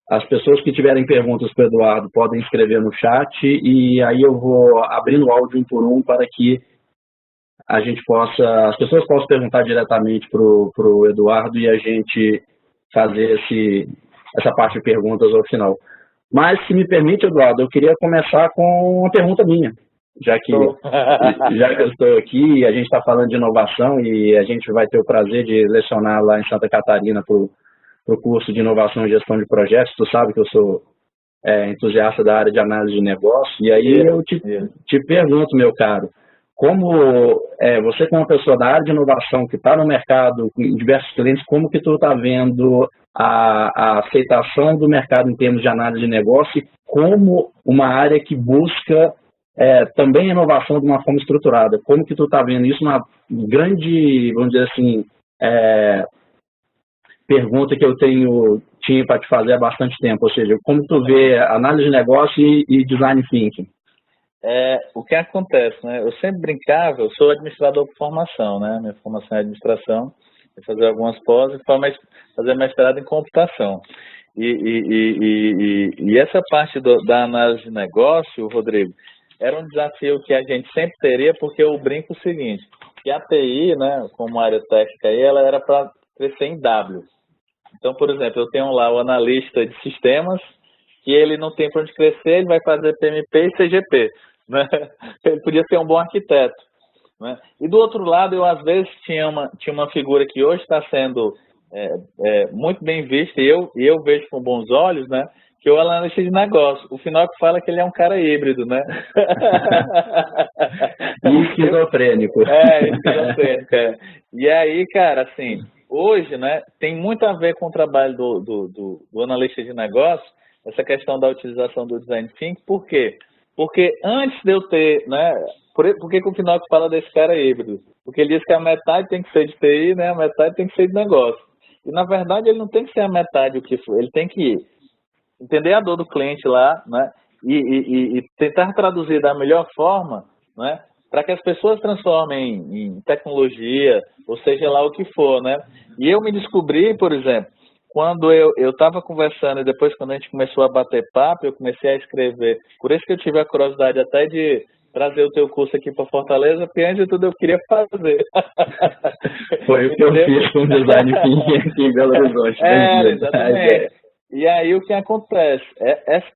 as pessoas que tiverem perguntas para o Eduardo podem escrever no chat e aí eu vou abrindo o áudio um por um para que as pessoas possam perguntar diretamente para o Eduardo e a gente fazer essa parte de perguntas ao final. Mas, se me permite, Eduardo, eu queria começar com uma pergunta minha, já que eu estou aqui e a gente está falando de inovação e a gente vai ter o prazer de lecionar lá em Santa Catarina para o curso de inovação e gestão de projetos. Tu sabe que eu sou entusiasta da área de análise de negócio, e aí eu te pergunto, meu caro, como você como uma pessoa da área de inovação que está no mercado com diversos clientes, como que tu está vendo a aceitação do mercado em termos de análise de negócio como uma área que busca também inovação de uma forma estruturada? Como que tu está vendo isso? Uma grande, vamos dizer assim, pergunta que eu tinha para te fazer há bastante tempo, ou seja, como tu vê análise de negócio e design thinking? O que acontece, né? Eu sempre brincava, eu sou administrador por formação, né? Minha formação é administração, vou fazer algumas pós e fazer mestrado em computação. E essa parte da análise de negócio, Rodrigo, era um desafio que a gente sempre teria, porque eu brinco o seguinte, que a TI, né, como área técnica aí, ela era para crescer em W. Então, por exemplo, eu tenho lá o analista de sistemas, que ele não tem para onde crescer, ele vai fazer PMP e CGP. Né? Ele podia ser um bom arquiteto. Né? E do outro lado, eu às vezes tinha uma figura que hoje está sendo muito bem vista, e eu vejo com bons olhos, né? Que é o analista de negócio. O final que fala que ele é um cara híbrido, né? Esquizofrênico. Esquizofrênico. E aí, cara, assim, hoje, né, tem muito a ver com o trabalho do analista de negócio, essa questão da utilização do design thinking. Por quê? Porque antes de eu ter, né, por que o final que fala desse cara híbrido? Porque ele diz que a metade tem que ser de TI, né, a metade tem que ser de negócio. E, na verdade, ele não tem que ser a metade o que for, ele tem que entender a dor do cliente lá, né, e tentar traduzir da melhor forma, né, para que as pessoas transformem em tecnologia, ou seja lá o que for, né. E eu me descobri, por exemplo, quando eu estava conversando e depois quando a gente começou a bater papo, eu comecei a escrever. Por isso que eu tive a curiosidade até de trazer o teu curso aqui para Fortaleza, porque antes de tudo eu queria fazer. Foi o que eu fiz com o design thinking aqui em Belo Horizonte. Exatamente. E aí o que acontece?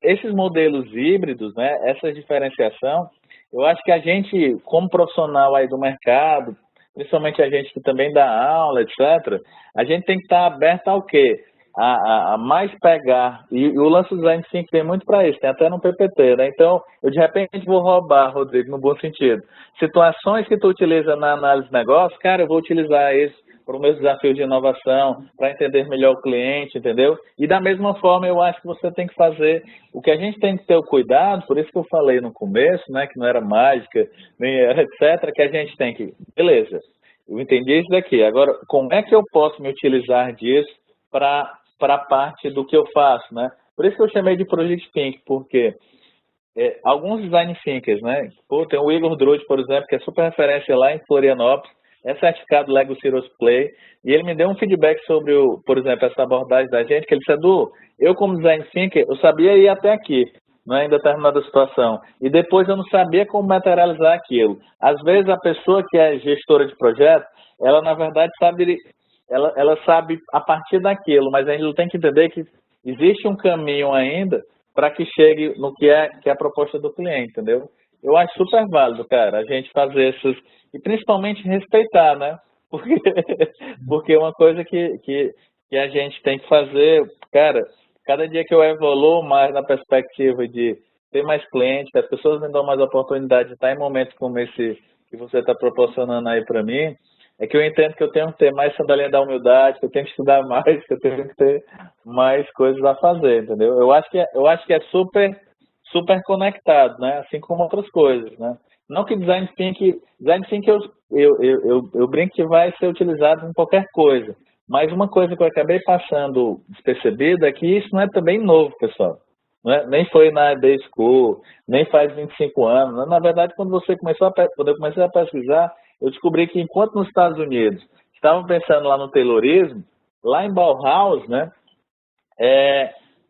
Esses modelos híbridos, né, essa diferenciação, eu acho que a gente, como profissional aí do mercado, principalmente a gente que também dá aula, etc., a gente tem que estar aberto ao quê? A mais pegar, e o lance do design thinking tem muito para isso, tem até no PPT, né? Então, eu de repente vou roubar, Rodrigo, no bom sentido. Situações que tu utiliza na análise de negócio, cara, eu vou utilizar isso para o meu desafio de inovação, para entender melhor o cliente, entendeu? E da mesma forma, eu acho que você tem que fazer, o que a gente tem que ter o cuidado, por isso que eu falei no começo, né, que não era mágica, nem era etc., que a gente tem que, beleza, eu entendi isso daqui, agora, como é que eu posso me utilizar disso para a parte do que eu faço, né? Por isso que eu chamei de Project Think, porque alguns design thinkers, né? Pô, tem o Igor Drude, por exemplo, que é super referência lá em Florianópolis, é certificado Lego Serious Play, e ele me deu um feedback sobre, por exemplo, essa abordagem da gente, que ele disse, Edu, eu como design thinker, eu sabia ir até aqui, né, em determinada situação, e depois eu não sabia como materializar aquilo. Às vezes a pessoa que é gestora de projeto, ela na verdade sabe, ela sabe a partir daquilo, mas a gente tem que entender que existe um caminho ainda para que chegue no que é a proposta do cliente, entendeu? Eu acho super válido, cara, a gente fazer esses... E principalmente respeitar, né? Porque é uma coisa que a gente tem que fazer, cara, cada dia que eu evoluo mais na perspectiva de ter mais clientes, que as pessoas me dão mais oportunidade de estar em momentos como esse que você está proporcionando aí para mim, É que eu entendo que eu tenho que ter mais sandalinha da humildade, que eu tenho que estudar mais, que eu tenho que ter mais coisas a fazer, entendeu? Eu acho que é super conectado, né? Assim como outras coisas, né? Não que design thinking eu brinco que vai ser utilizado em qualquer coisa, mas uma coisa que eu acabei passando despercebida é que isso não é também novo, pessoal. Não é? Nem foi na Day School, nem faz 25 anos. Né? Na verdade, quando eu comecei a pesquisar, eu descobri que enquanto nos Estados Unidos estavam pensando lá no Taylorismo, lá em Bauhaus, né,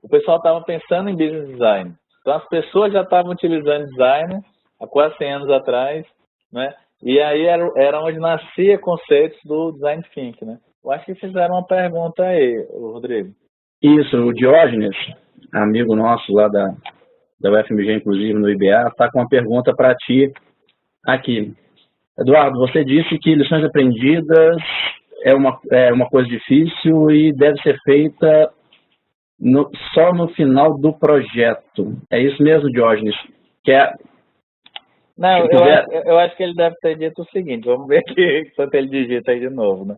o pessoal estava pensando em business design. Então as pessoas já estavam utilizando design há quase 100 anos atrás, né? E aí era onde nascia conceitos do design thinking, né? Eu acho que fizeram uma pergunta aí, Rodrigo. Isso, o Diógenes, amigo nosso lá da UFMG, inclusive no IBA, está com uma pergunta para ti aqui. Eduardo, você disse que lições aprendidas é uma coisa difícil e deve ser feita só no final do projeto. É isso mesmo, Diógenes? Não, eu acho que ele deve ter dito o seguinte, vamos ver aqui enquanto ele digita aí de novo, né?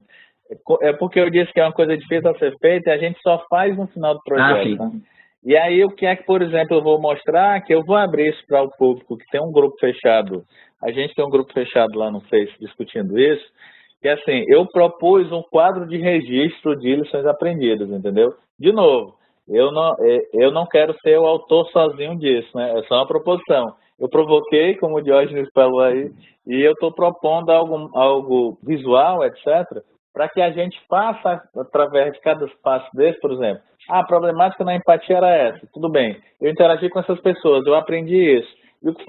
É porque eu disse que é uma coisa difícil a ser feita e a gente só faz no final do projeto. Né? E aí o que é que, por exemplo, eu vou mostrar, que eu vou abrir isso para o público, que tem um grupo fechado, a gente tem um grupo fechado lá no Face discutindo isso, que assim, eu propus um quadro de registro de lições aprendidas, entendeu? De novo, eu não quero ser o autor sozinho disso, né? É só uma proposição. Eu provoquei, como o Diógenes falou aí, e eu estou propondo algo visual, etc., para que a gente faça, através de cada passo desse, por exemplo, a problemática na empatia era essa, tudo bem, eu interagi com essas pessoas, eu aprendi isso. E o que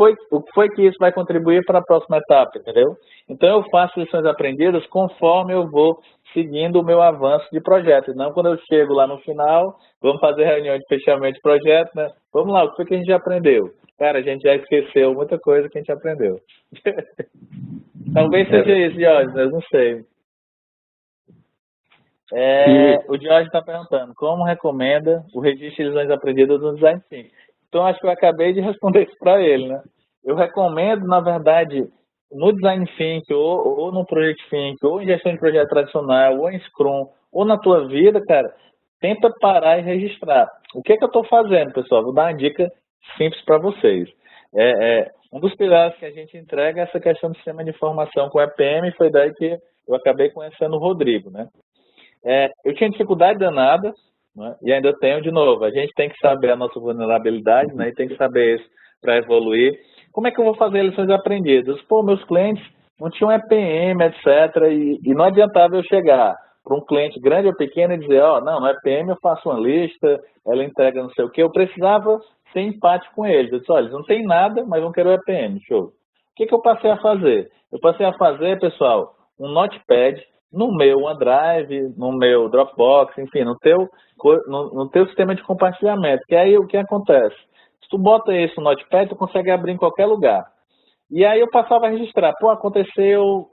foi que isso vai contribuir para a próxima etapa, entendeu? Então eu faço lições aprendidas conforme eu vou seguindo o meu avanço de projeto. Não quando eu chego lá no final, vamos fazer reunião de fechamento de projeto, né? Vamos lá, o que foi que a gente já aprendeu? Cara, a gente já esqueceu muita coisa que a gente aprendeu. Talvez seja isso, Diógenes, eu não sei. O Diógenes está perguntando, como recomenda o registro de lições aprendidas no Design Thinking? Então, acho que eu acabei de responder isso para ele, né? Eu recomendo, na verdade, no Design Thinking, ou no Project Thinking, ou em gestão de projeto tradicional, ou em Scrum, ou na tua vida, cara, tenta parar e registrar. O que eu estou fazendo, pessoal? Vou dar uma dica simples para vocês. Um dos pilares que a gente entrega é essa questão do sistema de informação com EPM, foi daí que eu acabei conhecendo o Rodrigo, né? Eu tinha dificuldade danada, né? E ainda tenho de novo. A gente tem que saber a nossa vulnerabilidade, né? E tem que saber isso para evoluir. Como é que eu vou fazer lições aprendidas? Pô, meus clientes não tinham EPM, etc. E não adiantava eu chegar para um cliente grande ou pequeno e dizer, não, no EPM eu faço uma lista, ela entrega não sei o quê. Eu precisava ser empático com eles. Eu disse, olha, eles não tem nada, mas vão querer o EPM, show. O que eu passei a fazer? Eu passei a fazer, pessoal, um notepad no meu OneDrive, no meu Dropbox, enfim, no teu sistema de compartilhamento. Que aí o que acontece? Se tu bota isso no Notepad, tu consegue abrir em qualquer lugar. E aí eu passava a registrar. Pô, aconteceu,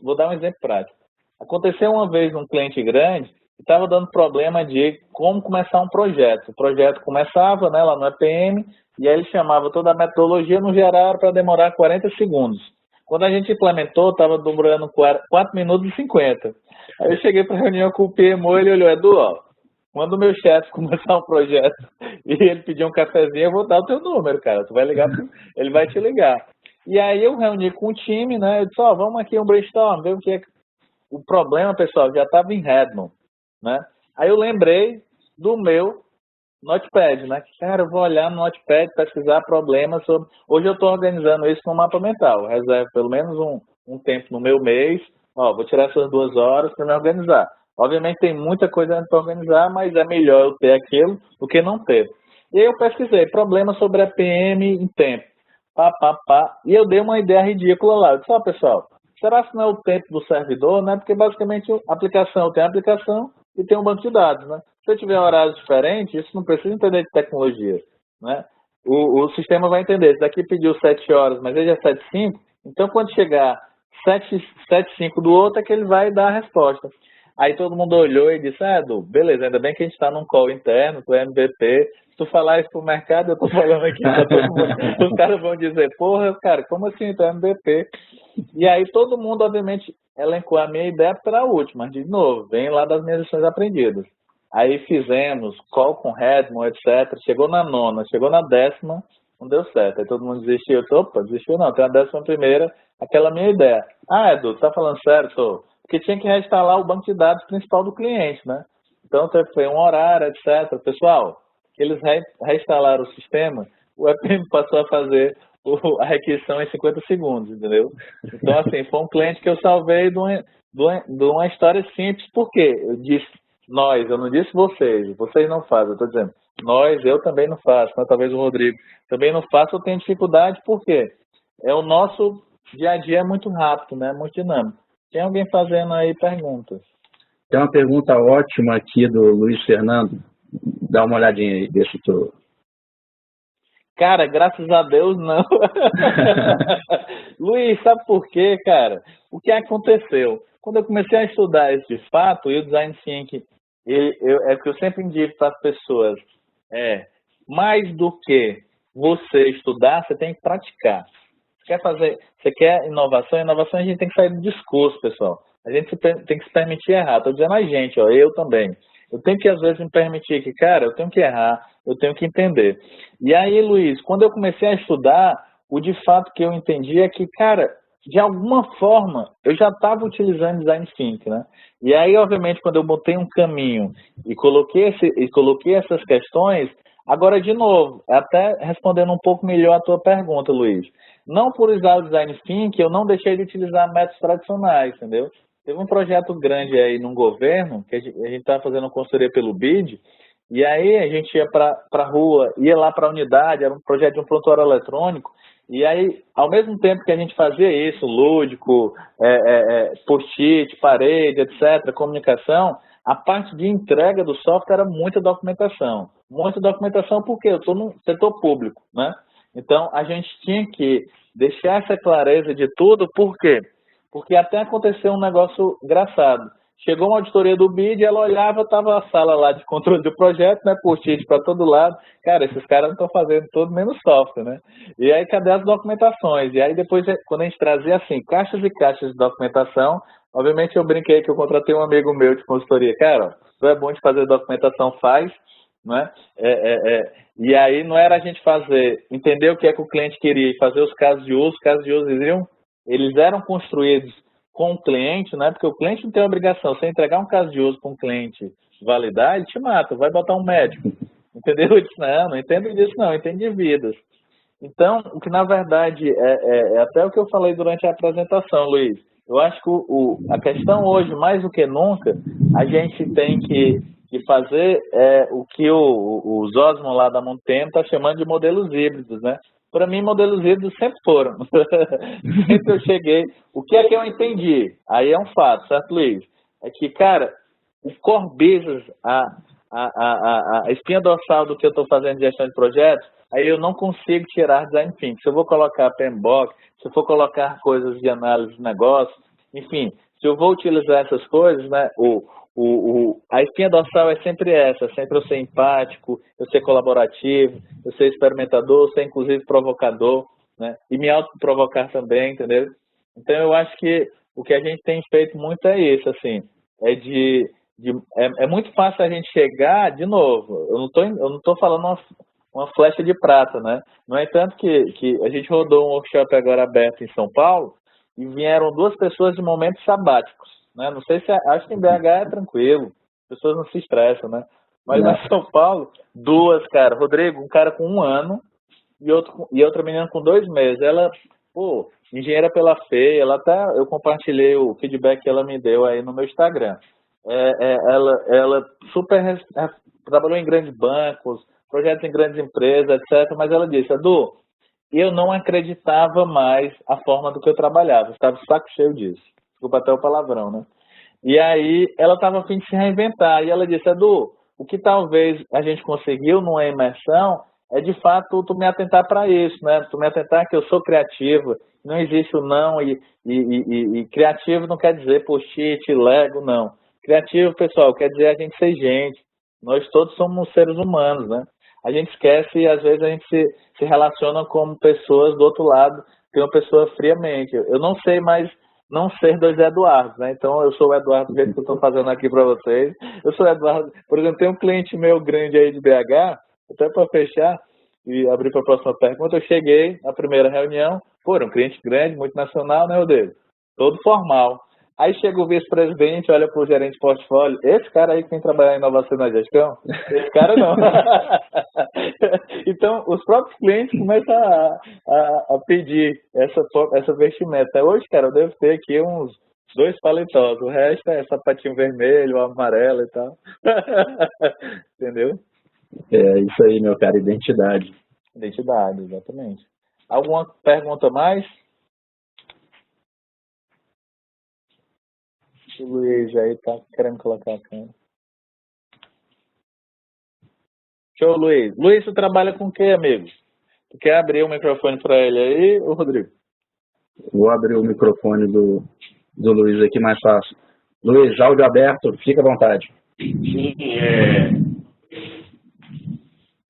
vou dar um exemplo prático. Aconteceu uma vez um cliente grande que estava dando problema de como começar um projeto. O projeto começava, né, lá no EPM, e aí ele chamava toda a metodologia, no geral, para demorar 40 segundos. Quando a gente implementou, estava demorando 4 minutos e 50. Aí eu cheguei para a reunião com o PMO, ele olhou, Edu, quando o meu chefe começar um projeto e ele pedir um cafezinho, eu vou dar o teu número, cara. Tu vai ligar, ele vai te ligar. E aí eu reuni com o time, né? Eu disse, vamos aqui um brainstorm, ver o que é. O problema, pessoal, já estava em Redmond, né? Aí eu lembrei do meu Notepad, né? Cara, eu vou olhar no Notepad, pesquisar problemas sobre... Hoje eu estou organizando isso no mapa mental. Eu reservo pelo menos um tempo no meu mês. Vou tirar essas 2 horas para me organizar. Obviamente tem muita coisa para organizar, mas é melhor eu ter aquilo do que não ter. E aí eu pesquisei problemas sobre EPM em tempo. E eu dei uma ideia ridícula lá. Eu disse, pessoal, será que não é o tempo do servidor, né? Porque basicamente a aplicação tem a aplicação e tem um banco de dados, né? Se eu tiver horários diferentes, isso não precisa entender de tecnologia, né? O sistema vai entender. Esse daqui pediu 7 horas, mas ele é 7h05, então quando chegar 7h05 do outro é que ele vai dar a resposta. Aí todo mundo olhou e disse, Edu, beleza, ainda bem que a gente está num call interno, tu é MVP, se tu falar isso pro mercado, eu tô falando aqui pra todo mundo, os caras vão dizer, porra, cara, como assim, tu é MVP? E aí todo mundo, obviamente, elencou a minha ideia para a última, de novo, vem lá das minhas lições aprendidas. Aí fizemos call com Redmond, etc. Chegou na nona, chegou na 10ª, não deu certo. Aí todo mundo desistiu. Opa, desistiu não, tem a 11ª, aquela minha ideia. Ah, Edu, tá falando sério? Tô. Porque tinha que reinstalar o banco de dados principal do cliente, né? Então foi um horário, etc. Pessoal, eles reinstalaram o sistema, o EPM passou a fazer a requisição em 50 segundos, entendeu? Então, assim, foi um cliente que eu salvei de uma história simples, porque eu disse nós, eu não disse vocês não fazem, eu estou dizendo nós, eu também não faço, mas talvez o Rodrigo também não faça, eu tenho dificuldade, porque o nosso dia a dia é muito rápido, né? Muito dinâmico. Tem alguém fazendo aí perguntas? Tem uma pergunta ótima aqui do Luiz Fernando. Dá uma olhadinha aí, deixa tu. Cara, graças a Deus, não. Luiz, sabe por quê, cara? O que aconteceu? Quando eu comecei a estudar isso de fato, e o Design Thinking, é o que eu sempre indico para as pessoas, mais do que você estudar, você tem que praticar. Você quer inovação? Inovação a gente tem que sair do discurso, pessoal. A gente tem que se permitir errar. Estou dizendo a gente, eu também. Eu tenho que, às vezes, me permitir que, cara, eu tenho que errar, eu tenho que entender. E aí, Luiz, quando eu comecei a estudar, o de fato que eu entendi é que, cara, de alguma forma, eu já estava utilizando Design Thinking, né? E aí, obviamente, quando eu botei um caminho e coloquei essas questões, agora, de novo, até respondendo um pouco melhor a tua pergunta, Luiz, não por usar o Design Thinking, eu não deixei de utilizar métodos tradicionais, entendeu? Teve um projeto grande aí num governo, que a gente estava fazendo uma consultoria pelo BID, e aí a gente ia para a rua, ia lá para a unidade, era um projeto de um prontuário eletrônico, e aí, ao mesmo tempo que a gente fazia isso, lúdico, post-it, parede, etc., comunicação, a parte de entrega do software era muita documentação. Muita documentação porque eu estou no setor público, né? Então, a gente tinha que deixar essa clareza de tudo, por quê? Porque até aconteceu um negócio engraçado. Chegou uma auditoria do BID, ela olhava, estava a sala lá de controle do projeto, né, post-it para todo lado. Cara, esses caras não estão fazendo tudo menos software, né? E aí, cadê as documentações? E aí, depois, quando a gente trazia, assim, caixas e caixas de documentação, obviamente eu brinquei que eu contratei um amigo meu de consultoria. Cara, tu é bom de fazer documentação, faz, né? E aí, não era a gente entender o que é que o cliente queria e fazer os casos de uso. Os casos de uso eles eram construídos com o cliente, né? Porque o cliente não tem obrigação. Se entregar um caso de uso para um cliente validar, ele te mata, vai botar um médico. Entendeu? Eu disse, não entendo disso não, entendo de vidas. Então, o que na verdade é até o que eu falei durante a apresentação, Luiz. Eu acho que a questão hoje, mais do que nunca, a gente tem que fazer o que os Osmond lá da Montaigne está chamando de modelos híbridos, né? Para mim, modelos híbridos sempre foram. Sempre eu cheguei. O que é que eu entendi? Aí é um fato, certo, Luiz? É que, cara, o core business, a espinha dorsal do que eu estou fazendo de gestão de projetos, aí eu não consigo tirar design thinking. Se eu vou colocar PMBOK, se eu for colocar coisas de análise de negócio, enfim, se eu vou utilizar essas coisas, né, a espinha dorsal é sempre essa, sempre eu ser empático, eu ser colaborativo, eu ser experimentador, eu ser inclusive provocador, né, e me autoprovocar também, entendeu? Então eu acho que o que a gente tem feito muito é isso, assim, é muito fácil a gente chegar, de novo, eu não tô falando uma flecha de prata, né? No entanto que a gente rodou um workshop agora aberto em São Paulo e vieram 2 pessoas de momentos sabáticos, né? Não sei se, acho que em BH é tranquilo, as pessoas não se estressam, né? Mas lá em São Paulo, 2, cara, Rodrigo, um cara com 1 ano e outra menina com 2 meses, ela, engenheira pela FEI, eu compartilhei o feedback que ela me deu aí no meu Instagram. Ela super trabalhou em grandes bancos, projetos em grandes empresas, etc. Mas ela disse, Edu, eu não acreditava mais a forma do que eu trabalhava. Eu estava saco cheio disso. Desculpa até o palavrão, né? E aí ela estava a fim de se reinventar. E ela disse, Edu, o que talvez a gente conseguiu numa imersão é, de fato, tu me atentar para isso, né? Tu me atentar que eu sou criativa, não existe o não, e criativo não quer dizer post-it, Lego, não. Criativo, pessoal, quer dizer a gente ser gente. Nós todos somos seres humanos, né? A gente esquece e às vezes a gente se relaciona como pessoas do outro lado tem uma pessoa friamente. Eu não sei mais não ser dois Eduardos, né? Então eu sou o Eduardo do jeito que eu estou fazendo aqui para vocês. Eu sou o Eduardo, por exemplo, tem um cliente meu grande aí de BH, até para fechar e abrir para a próxima pergunta, eu cheguei na primeira reunião, pô, era um cliente grande, multinacional, né, Rodrigo? Todo formal. Aí chega o vice-presidente, olha para o gerente de portfólio, esse cara aí que tem que trabalhar em inovação na gestão, esse cara não. Então, os próprios clientes começam a pedir essa vestimenta. Hoje, cara, eu devo ter aqui uns 2 paletós, o resto é sapatinho vermelho, amarelo e tal. Entendeu? É isso aí, meu cara, identidade. Identidade, exatamente. Alguma pergunta mais? O Luiz aí tá querendo colocar a câmera. Show, Luiz. Luiz, você trabalha com o quê, amigo? Tu quer abrir o microfone para ele aí, ô Rodrigo? Vou abrir o microfone do Luiz aqui mais fácil. Luiz, áudio aberto, fica à vontade. Sim,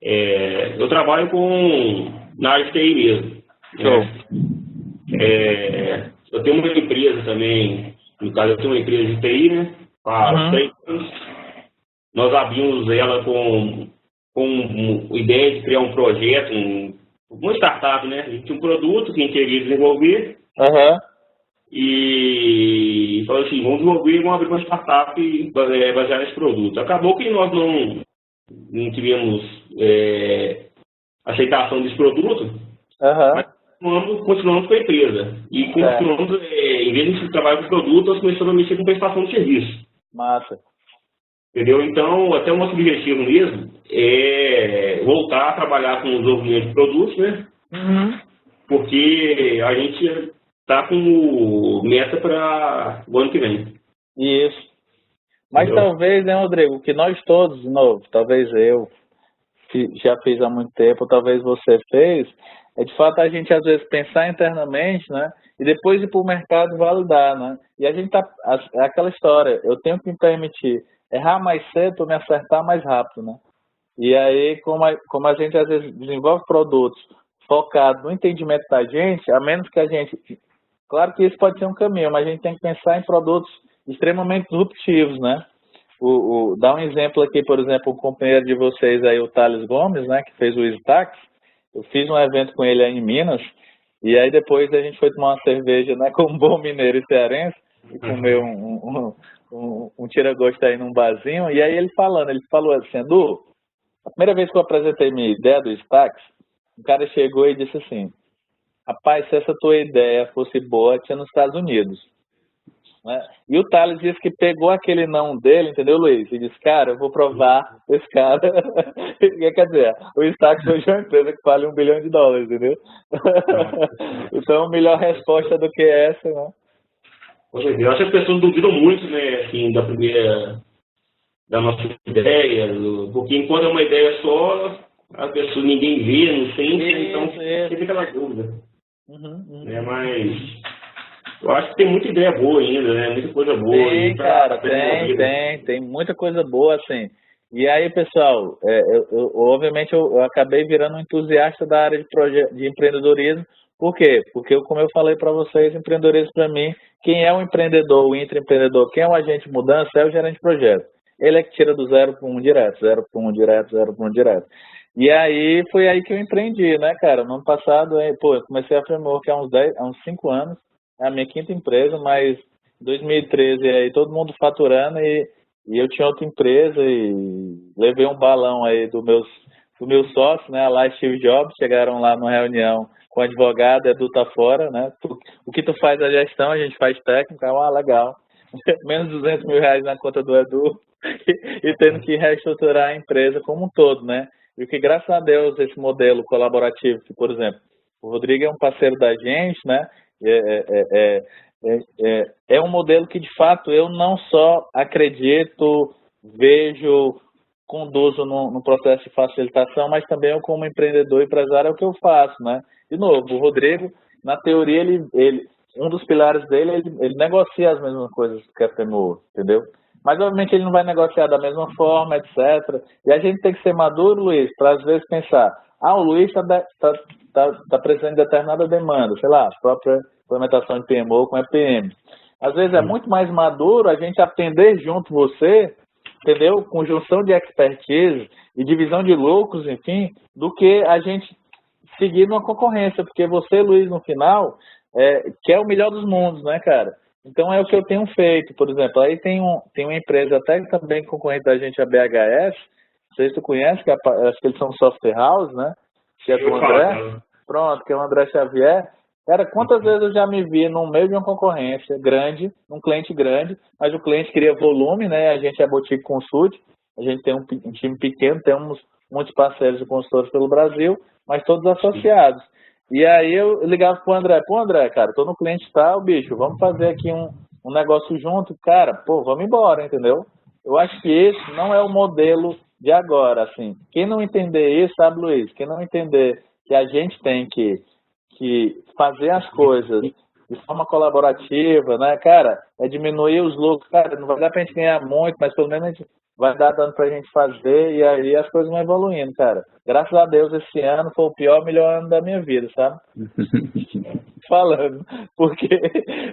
eu trabalho na área de TI mesmo. Show. Eu tenho uma empresa também, no caso eu tenho uma empresa de TI, né? Há 3 anos. Nós abrimos ela com ideia de criar um projeto, uma startup, né? A gente tinha um produto que a gente queria desenvolver. E falou assim, vamos desenvolver e vamos abrir uma startup baseada nesse produto. Acabou que nós não tivemos aceitação desse produto, mas continuamos com a empresa. E continuamos, em vez de trabalhar com o produto, nós começamos a mexer com prestação de serviço. Massa. Entendeu? Então, até o nosso objetivo mesmo é voltar a trabalhar com o desenvolvimento de produtos, né? Porque a gente está com meta para o ano que vem. Isso. Mas entendeu? Talvez, né, Rodrigo, que nós todos, de novo, talvez eu, que já fiz há muito tempo, talvez você fez, é de fato a gente às vezes pensar internamente, né? E depois ir para o mercado validar, né? E a gente é aquela história, eu tenho que me permitir errar mais cedo para me acertar mais rápido, né? E aí, como a gente às vezes desenvolve produtos focados no entendimento da gente, a menos que a gente... Claro que isso pode ser um caminho, mas a gente tem que pensar em produtos extremamente disruptivos, né? Dá um exemplo aqui, por exemplo, um companheiro de vocês aí, o Thales Gomes, né? Que fez o Stax. Eu fiz um evento com ele aí em Minas, e aí depois a gente foi tomar uma cerveja, né? Com um bom mineiro e cearense, e comer um tira-gosto aí num barzinho, e aí ele falou assim, Edu, a primeira vez que eu apresentei minha ideia do Stax, o cara chegou e disse assim, rapaz, se essa tua ideia fosse boa, tinha nos Estados Unidos. Né? E o Thales disse que pegou aquele não dele, entendeu, Luiz? E disse, cara, eu vou provar esse cara. Quer dizer, o Stax hoje é uma empresa que vale $1 bilhão, entendeu? Então, melhor resposta do que essa, né? Eu acho que as pessoas duvidam muito, né, assim, da nossa ideia, porque enquanto é uma ideia só, a pessoa ninguém vê, não sente, então fica aquela dúvida. Mas eu acho que tem muita ideia boa ainda, né, muita coisa boa. Tem, cara, tem muita coisa boa, assim. E aí, pessoal, obviamente eu acabei virando um entusiasta da área de empreendedorismo. Por quê? Porque, como eu falei para vocês, empreendedorismo para mim, quem é o empreendedor, o intraempreendedor, quem é o agente de mudança é o gerente de projeto. Ele é que tira do 0 para 1 direto, 0 para 1 direto, 0 para 1 direto. E aí, foi aí que eu empreendi, né, cara? No ano passado, eu comecei a Framework há uns 5 anos, é a minha 5ª empresa, mas em 2013 aí todo mundo faturando e eu tinha outra empresa e levei um balão aí do meu sócio, né, lá Steve Jobs, chegaram lá numa reunião com o advogado, Edu tá fora, né, o que tu faz a gestão, a gente faz técnica, legal, menos R$200 mil na conta do Edu e tendo que reestruturar a empresa como um todo, né, e o que graças a Deus esse modelo colaborativo, que por exemplo, o Rodrigo é um parceiro da gente, né, é um modelo que de fato eu não só acredito, vejo, conduzo no processo de facilitação, mas também eu como empreendedor e empresário é o que eu faço, né? De novo, o Rodrigo, na teoria, um dos pilares dele, ele negocia as mesmas coisas que a FMU, entendeu? Mas obviamente ele não vai negociar da mesma forma, etc. E a gente tem que ser maduro, Luiz, para às vezes pensar, o Luiz está tá precisando de determinada demanda, sei lá, a própria implementação de PMO com EPM. Às vezes é muito mais maduro a gente atender junto você, entendeu? Conjunção de expertise e divisão de lucros, enfim, do que a gente seguir numa concorrência, porque você, Luiz, no final, quer o melhor dos mundos, né, cara? Então é o que eu tenho feito, por exemplo, aí tem uma empresa até também concorrente da gente, a BHS, não sei se tu conhece, acho que eles são software house, né? Que é do André, pronto, que é o André Xavier. Cara, quantas vezes eu já me vi no meio de uma concorrência grande, um cliente grande, mas o cliente queria volume, né? A gente é boutique consult, a gente tem um time pequeno, temos muitos parceiros de consultores pelo Brasil, mas todos associados. E aí eu ligava pro André, cara, tô no cliente tal, bicho, vamos fazer aqui um negócio junto, cara, pô, vamos embora, entendeu? Eu acho que esse não é o modelo de agora, assim. Quem não entender isso, sabe, Luiz? Quem não entender que a gente tem que fazer as coisas de forma colaborativa, né, cara, diminuir os lucros, cara, não vai dar pra gente ganhar muito, mas pelo menos a gente vai dar dando pra gente fazer e aí as coisas vão evoluindo, cara. Graças a Deus esse ano foi o melhor ano da minha vida, sabe? Falando, porque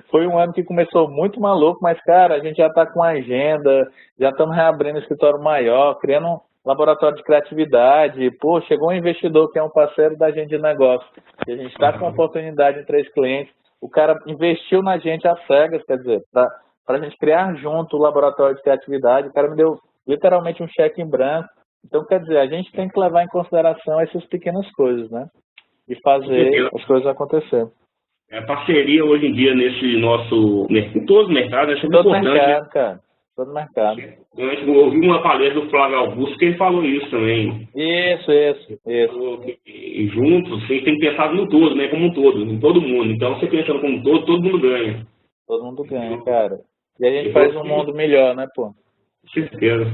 foi um ano que começou muito maluco, mas, cara, a gente já tá com agenda, já estamos reabrindo um escritório maior, criando um laboratório de criatividade, pô, chegou um investidor que é um parceiro da gente de negócio, e a gente está com uma oportunidade em 3 clientes, o cara investiu na gente às cegas, quer dizer, para a gente criar junto o laboratório de criatividade, o cara me deu literalmente um cheque em branco, então, quer dizer, a gente tem que levar em consideração essas pequenas coisas, né, e fazer as coisas acontecer. A parceria hoje em dia nesse nosso, em todos os mercados, é sempre todo importante. Mercado, cara. Todo mercado. Eu ouvi uma palestra do Flávio Augusto que ele falou isso também. Isso. E juntos, vocês têm que pensar no todo, né? Como um todo, em todo mundo. Então, você pensando como um todo mundo ganha. Todo mundo ganha, cara. E a gente faz um mundo melhor, né, pô? Com certeza.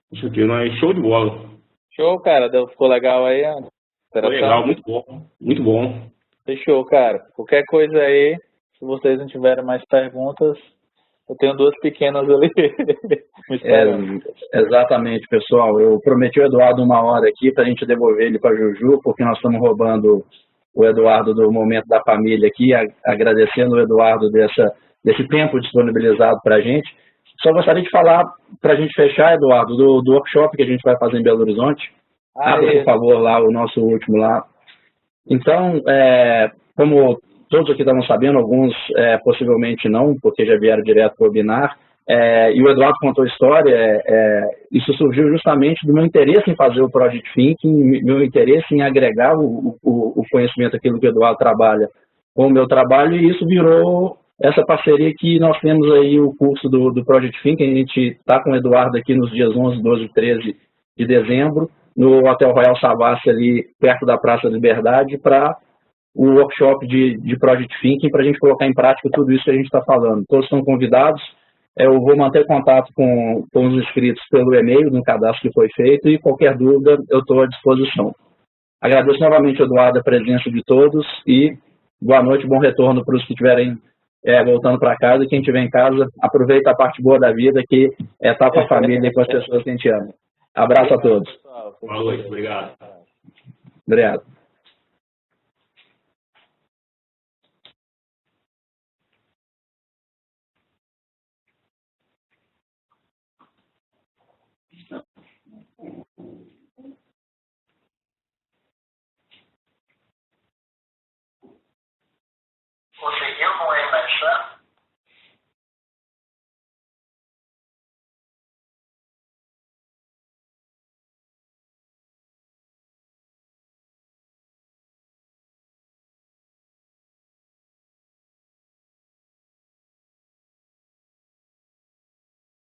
Com certeza, mas show de bola. Show, cara. Ficou legal aí? Ficou legal, muito bom. Muito bom. Fechou, cara. Qualquer coisa aí, se vocês não tiverem mais perguntas, eu tenho 2 pequenas ali. Exatamente, pessoal. Eu prometi ao Eduardo 1 hora aqui para a gente devolver ele para a Juju, porque nós estamos roubando o Eduardo do momento da família aqui, agradecendo o Eduardo desse tempo disponibilizado para a gente. Só gostaria de falar, para a gente fechar, Eduardo, do workshop que a gente vai fazer em Belo Horizonte. Abra, por favor, lá o nosso último lá. Então, como todos aqui estavam sabendo, alguns possivelmente não, porque já vieram direto para o webinar, e o Eduardo contou a história, isso surgiu justamente do meu interesse em fazer o Project Thinking, meu interesse em agregar o conhecimento, aquilo que o Eduardo trabalha com o meu trabalho, e isso virou essa parceria que nós temos aí, o curso do Project Thinking. A gente está com o Eduardo aqui nos dias 11, 12 e 13 de dezembro, no Hotel Royal Savassi, ali perto da Praça da Liberdade, para o workshop de Project Thinking, para a gente colocar em prática tudo isso que a gente está falando. Todos estão convidados. Eu vou manter contato com os inscritos pelo e-mail, no cadastro que foi feito, e qualquer dúvida eu estou à disposição. Agradeço novamente, Eduardo, a presença de todos e boa noite, bom retorno para os que estiverem voltando para casa, e quem estiver em casa, aproveita a parte boa da vida, que é estar com a família e com as pessoas que a gente ama. Abraço a todos. Boa noite, obrigado. Obrigado. Conseguiu com a imersão?